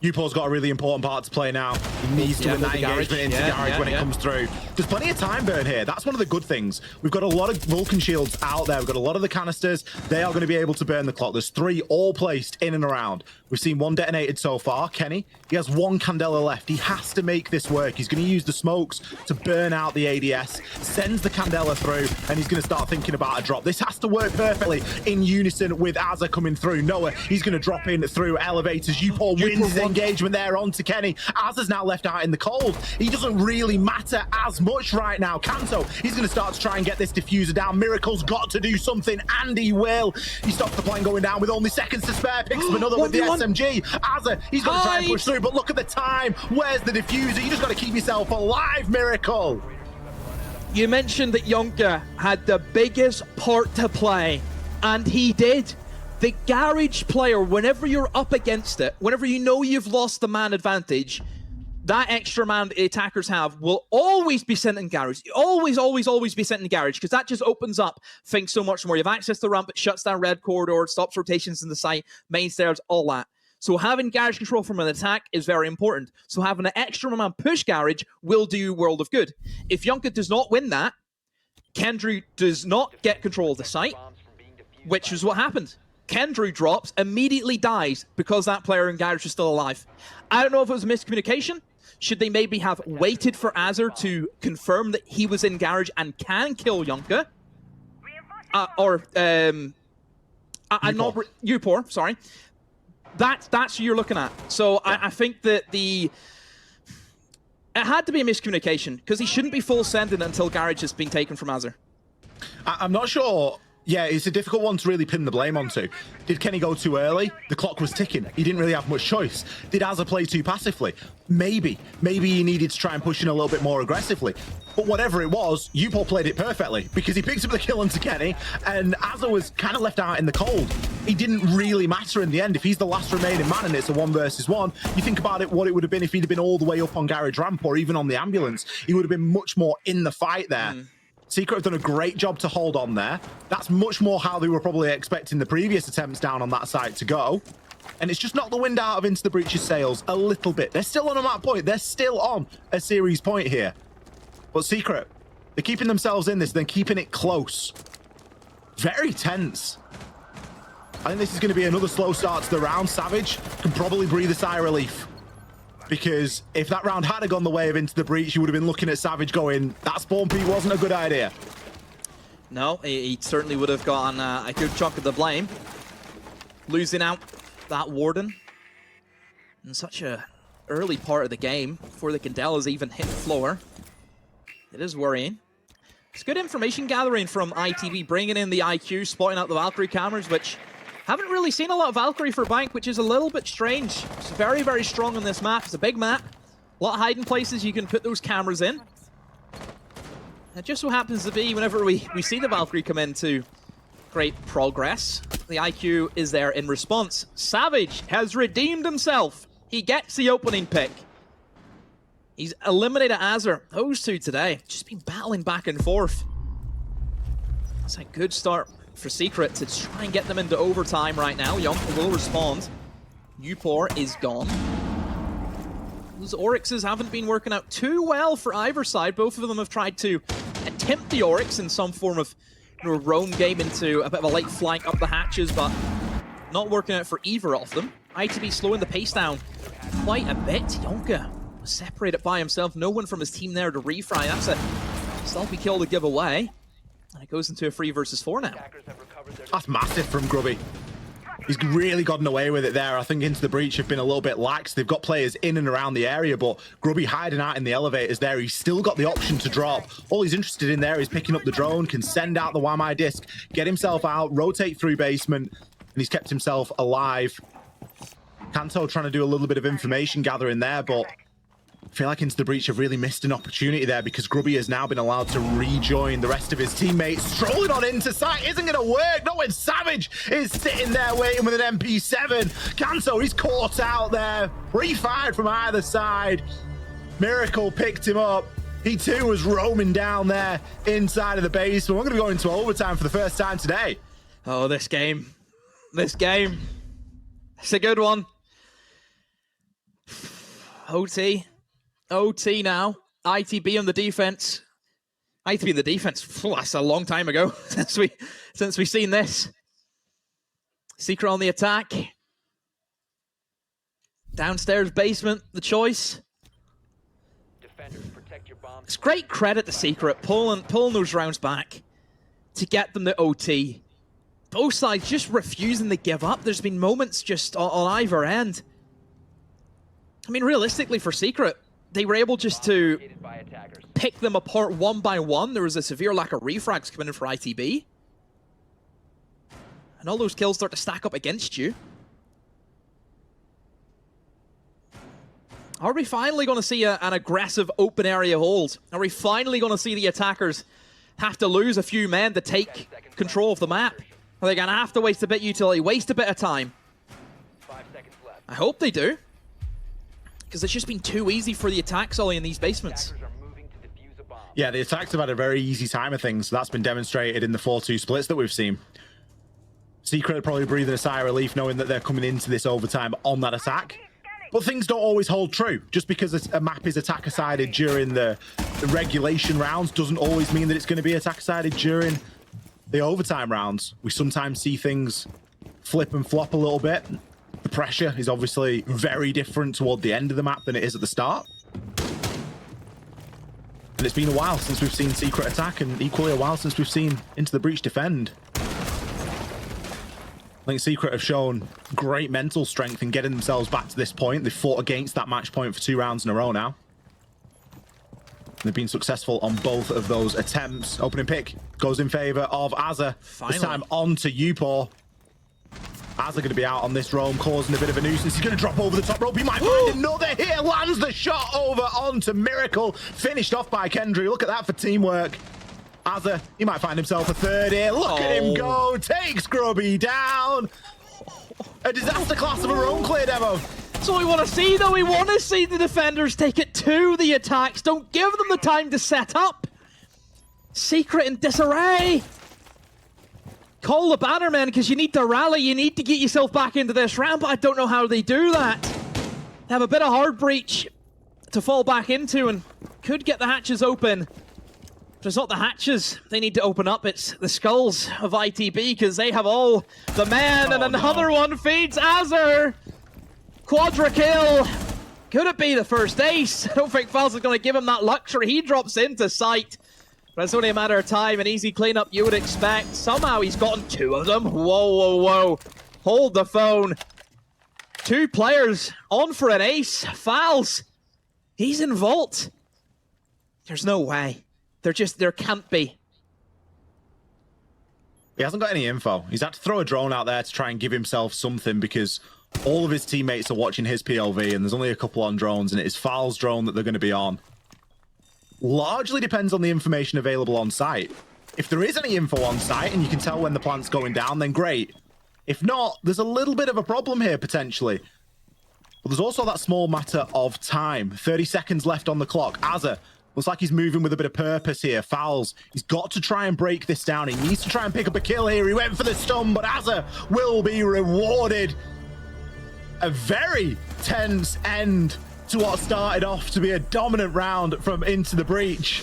Upor's got a really important part to play now. He needs to win that engagement into garage when it comes through. There's plenty of time burn here. That's one of the good things. We've got a lot of Vulcan shields out there. We've got a lot of the canisters. They are going to be able to burn the clock. There's 3 all placed in and around. We've seen 1 detonated so far. Kenny, he has 1 Candela left. He has to make this work. He's going to use the smokes to burn out the ADS, sends the Candela through, and he's going to start thinking about a drop. This has to work perfectly in unison with Azza coming through. Noah, he's going to drop in through elevators. Upor wins his engagement there onto Kenny. Azza's now left out in the cold. He doesn't really matter as much right now. Kanto, he's going to start to try and get this diffuser down. Miracle's got to do something, and he will. He stops the plane going down with only seconds to spare. Picks up another with the SMG. Azza, he's going to try and push through, but look at the time. Where's the diffuser? You just got to keep yourself alive, Miracle. You mentioned that Yonka had the biggest part to play, and he did. The garage player, whenever you're up against it, whenever you know you've lost the man advantage, that extra man the attackers have will always be sent in garage. Always, always, always be sent in garage, because that just opens up things so much more. You have access to the ramp, it shuts down red corridor, stops rotations in the site, main stairs, all that. So having garage control from an attack is very important. So having an extra man push garage will do you a world of good. If Yonka does not win that, Kendrew does not get control of the site, which is what happened. Kendrew drops, immediately dies because that player in garage is still alive. I don't know if it was a miscommunication. Should they maybe have waited for Azur to confirm that he was in garage and can kill Yonka? Upor, sorry. That's what you're looking at. So yeah. I think that it had to be a miscommunication, because he shouldn't be full sending until garage has been taken from Azur. I'm not sure. Yeah, it's a difficult one to really pin the blame onto. Did Kenny go too early? The clock was ticking. He didn't really have much choice. Did Azza play too passively? Maybe. Maybe he needed to try and push in a little bit more aggressively. But whatever it was, Upor played it perfectly, because he picked up the kill onto Kenny, and Azza was kind of left out in the cold. He didn't really matter in the end. If he's the last remaining man and it's a 1 versus 1, you think about it, what it would have been if he'd have been all the way up on garage ramp or even on the ambulance. He would have been much more in the fight there. Secret have done a great job to hold on there. That's much more how they were probably expecting the previous attempts down on that side to go. And it's just knocked the wind out of Into the Breach's sails a little bit. They're still on a map point. They're still on a series point here. But Secret, they're keeping themselves in this, then keeping it close. Very tense. I think this is going to be another slow start to the round. Savage can probably breathe a sigh of relief, because if that round had gone the way of Into the Breach, you would have been looking at Savage going, that spawn peak wasn't a good idea. No, he certainly would have gotten a good chunk of the blame. Losing out that Warden in such a early part of the game before the Candelas even hit the floor. It is worrying. It's good information gathering from ITB, bringing in the IQ, spotting out the Valkyrie cameras, which haven't really seen a lot of Valkyrie for Bank, which is a little bit strange. It's very, very strong on this map. It's a big map. A lot of hiding places you can put those cameras in. It just so happens to be whenever we see the Valkyrie come into great progress, the IQ is there in response. Savage has redeemed himself. He gets the opening pick. He's eliminated Azur. Those two today just been battling back and forth. That's a good start for Secret to try and get them into overtime right now. Yonka will respond. Upor is gone. Those Oryxes haven't been working out too well for either side. Both of them have tried to attempt the Oryx in some form of roam game into a bit of a late flank up the hatches, but not working out for either of them. ITB slowing the pace down quite a bit. Yonka was separated by himself. No one from his team there to refry. That's a sloppy kill to give away. And it goes into a 3 versus 4 now. That's massive from Grubby. He's really gotten away with it there. I think Into the Breach have been a little bit lax. They've got players in and around the area, but Grubby hiding out in the elevators there. He's still got the option to drop. All he's interested in there is picking up the drone, can send out the WAMI disc, get himself out, rotate through basement, and he's kept himself alive. Kanto trying to do a little bit of information gathering there, but I feel like Into the Breach have really missed an opportunity there because Grubby has now been allowed to rejoin the rest of his teammates. Strolling on into sight isn't going to work. Not when Savage is sitting there waiting with an MP7. Kanto, he's caught out there. Pre-fired from either side. Miracle picked him up. He too was roaming down there inside of the base. But we're going to go into overtime for the first time today. Oh, this game. This game. It's a good one. OT. OT now. ITB on the defense. ITB in the defense. Phew, that's a long time ago since we've seen this. Secret on the attack. Downstairs basement, the choice. Defenders, protect your bombs. It's great credit to Secret pulling those rounds back to get them to OT. Both sides just refusing to give up. There's been moments just on either end. I mean, realistically for Secret, they were able just to pick them apart one by one. There was a severe lack of refrags coming in for ITB. And all those kills start to stack up against you. Are we finally going to see an aggressive open area hold? Are we finally going to see the attackers have to lose a few men to take control of the map? Are they going to have to waste a bit of utility, waste a bit of time? 5 seconds left. I hope they do. Because it's just been too easy for the attacks, Ollie, in these basements. Attackers are moving to defuse a bomb. Yeah, the attacks have had a very easy time of things. So that's been demonstrated in the 4-2 splits that we've seen. Secret are probably breathing a sigh of relief knowing that they're coming into this overtime on that attack. But things don't always hold true. Just because a map is attacker-sided during the regulation rounds doesn't always mean that it's going to be attacker-sided during the overtime rounds. We sometimes see things flip and flop a little bit. The pressure is obviously very different toward the end of the map than it is at the start. And it's been a while since we've seen Secret attack, and equally a while since we've seen Into the Breach defend. I think Secret have shown great mental strength in getting themselves back to this point. They've fought against that match point for 2 rounds in a row now. They've been successful on both of those attempts. Opening pick goes in favor of Azza. Finally. This time on to Upor. Azza going to be out on this roam, causing a bit of a nuisance. He's going to drop over the top rope. He might find another here. Lands the shot over onto Miracle. Finished off by Kendry. Look at that for teamwork. Azza, he might find himself a third here. Look at him go. Takes Grubby down. A disaster class of a roam clear demo. That's what we want to see, though. We want to see the defenders take it to the attacks. Don't give them the time to set up. Secret in disarray. Call the bannermen because you need to rally. You need to get yourself back into this round, but I don't know how they do that. They have a bit of hard breach to fall back into and could get the hatches open. But it's not the hatches they need to open up. It's the skulls of ITB because they have all the men, and another one feeds Azur. Quadra kill. Could it be the first ace? I don't think Fals is going to give him that luxury. He drops into sight. But it's only a matter of time. An easy cleanup you would expect. Somehow he's gotten 2 of them. Whoa, whoa, whoa. Hold the phone. 2 players on for an ace. Fals. He's in vault. There's no way. There can't be. He hasn't got any info. He's had to throw a drone out there to try and give himself something because all of his teammates are watching his POV and there's only a couple on drones and it is Fal's drone that they're going to be on. Largely depends on the information available on site. If there is any info on site and you can tell when the plant's going down, then great. If not, there's a little bit of a problem here potentially. But there's also that small matter of time. 30 seconds left on the clock. Azza looks like he's moving with a bit of purpose here. Fouls. He's got to try and break this down. He needs to try and pick up a kill here. He went for the stun, but Azza will be rewarded. A very tense end to what started off to be a dominant round from Into the Breach.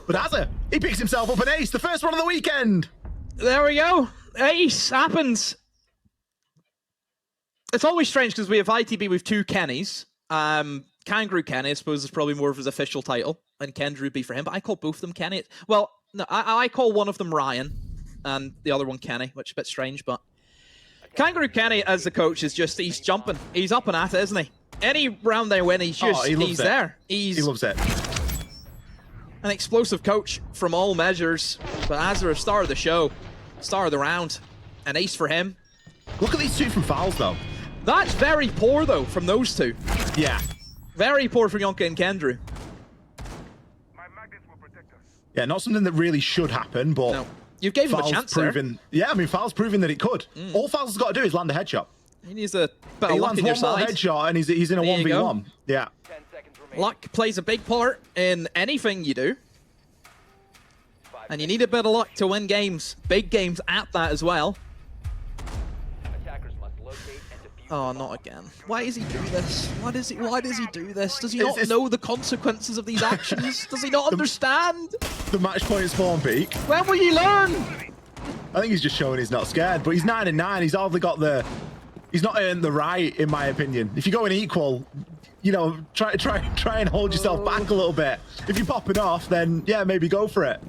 But Azza, he picks himself up an ace, the first one of the weekend. There we go. Ace happens. It's always strange because we have ITB with 2 Kennys. Kangaroo Kenny, I suppose, is probably more of his official title, and Kendry would be for him, but I call both of them Kenny. Well, no, I call one of them Ryan, and the other one Kenny, which is a bit strange, but Kangaroo Kenny, as the coach, is just, he's jumping. He's up and at it, isn't he? Any round they win, he's just, he's there. He loves it. An explosive coach from all measures, but Azur, star of the show, star of the round, an ace for him. Look at these 2 from Fouls, though. That's very poor, though, from those two. Yeah. Very poor from Yonka and Kendrew. Yeah, not something that really should happen, but No. You gave him a chance proven, there. Yeah, I mean, Fal's proven that it could. All Fal's got to do is land a headshot. He needs a bit of He luck lands in your one more side. headshot and he's in a There you go. 1v1. Yeah. 10 seconds remaining. Luck plays a big part in anything you do. And you need a bit of luck to win games. Big games at that as well. Attackers must locate and defuse Oh, the not bomb. again. Why does he do this? Why does he do this? Does he not It's- know the consequences of these actions? Does he not understand? The match point is spawn peak. When will you learn? I think he's just showing he's not scared, but he's 9-9. He's hardly got the... He's not earned the right, in my opinion. If you're going equal, you know, try and hold yourself back a little bit. If you're popping off, then yeah, maybe go for it.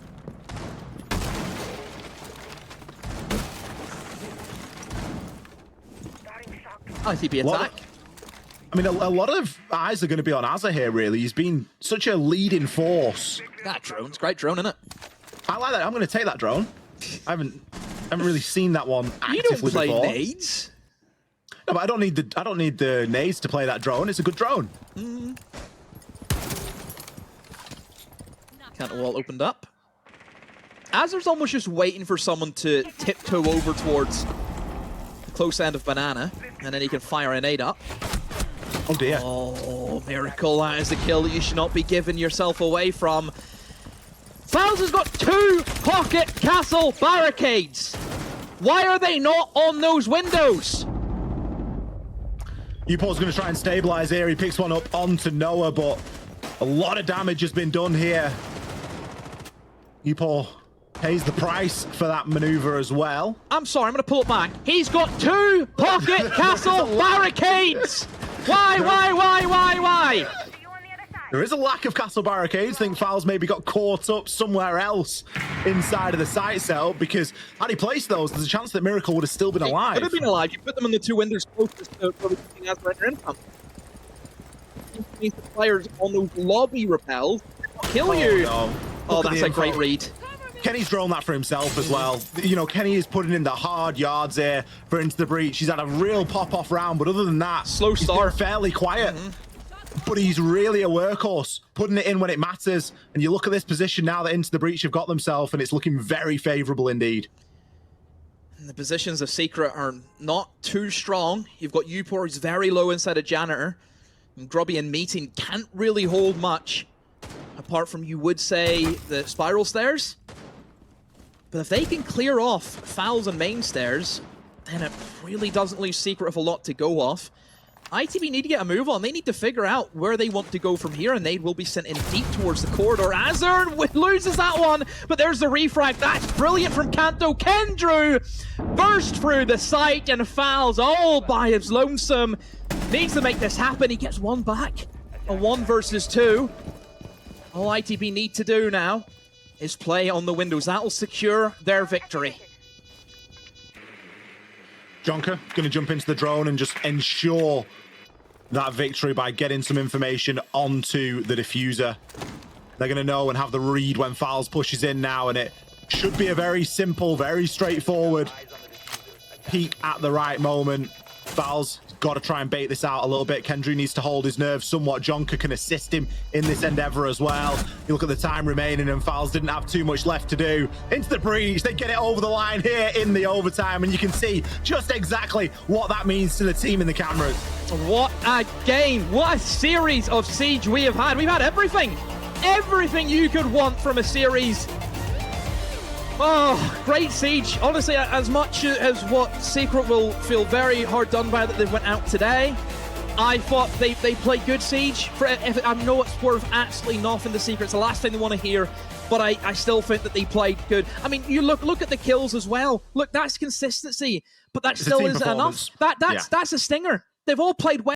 ITB What- attack. I mean, a lot of eyes are going to be on Azza here, really. He's been such a leading force. That drone's great drone, isn't it? I like that. I'm going to take that drone. I haven't really seen that one actively You don't play before. nades. No, but I don't need the nades to play that drone. It's a good drone. Can't wall opened up. Azer's almost just waiting for someone to tiptoe over towards the close end of Banana, and then he can fire a nade up. Oh dear. Oh, Miracle, that is the kill that you should not be giving yourself away from. Fowls has got 2 pocket castle barricades. Why are they not on those windows? Upor's going to try and stabilize here. He picks one up onto Noah, but a lot of damage has been done here. Upor pays the price for that maneuver as well. I'm sorry, I'm going to pull it back. He's got 2 pocket castle barricades. Why? There is a lack of castle barricades. I think Fowls maybe got caught up somewhere else inside of the site cell, because had he placed those, there's a chance that Miracle would have still been alive. Could have been alive. You put them in the 2 windows closest to where we can enter income. The players on those lobby repels kill you. No. Oh, Look at that's the a great info. read. Kenny's drawn that for himself as well. You know, Kenny is putting in the hard yards here for Into the Breach. He's had a real pop-off round, but other than that, Slow he's start. been fairly quiet. But he's really a workhorse, putting it in when it matters. And you look at this position now that Into the Breach have got themselves, and it's looking very favorable indeed. And the positions of Secret are not too strong. You've got Upor, who's very low inside of Janitor. And Grubby and Meeting can't really hold much, apart from, you would say, the spiral stairs. But if they can clear off Fowls and main stairs, then it really doesn't leave Secret with a lot to go off. ITB need to get a move on. They need to figure out where they want to go from here, and they will be sent in deep towards the corridor. Azur loses that one, but there's the refrag. That's brilliant from Kanto. Kendrew burst through the site, and Fowls all by his lonesome. Needs to make this happen. He gets one back. A 1 versus 2. All ITB need to do now is play on the windows. That will secure their victory. Jonker going to jump into the drone and just ensure that victory by getting some information onto the diffuser. They're going to know and have the read when Fowls pushes in now, and it should be a very simple, very straightforward Eyes on the diffuser. peak at the right moment. Fowls got to try and bait this out a little bit. Kendrew needs to hold his nerve somewhat. Jonker can assist him in this endeavor as well. You look at the time remaining, and Fowls didn't have too much left to do. Into the breach, they get it over the line here in the overtime, and you can see just exactly what that means to the team in the cameras. What a game. What a series of Siege we have had. We've had everything. Everything you could want from a series. Oh, great Siege. Honestly, as much as what Secret will feel very hard done by that they went out today, I thought they played good Siege. I know it's worth absolutely nothing to Secret. It's the last thing they want to hear, but I still think that they played good. I mean, you look at the kills as well. Look, that's consistency, but that It's a still team isn't enough. performance. That's a stinger. They've all played well.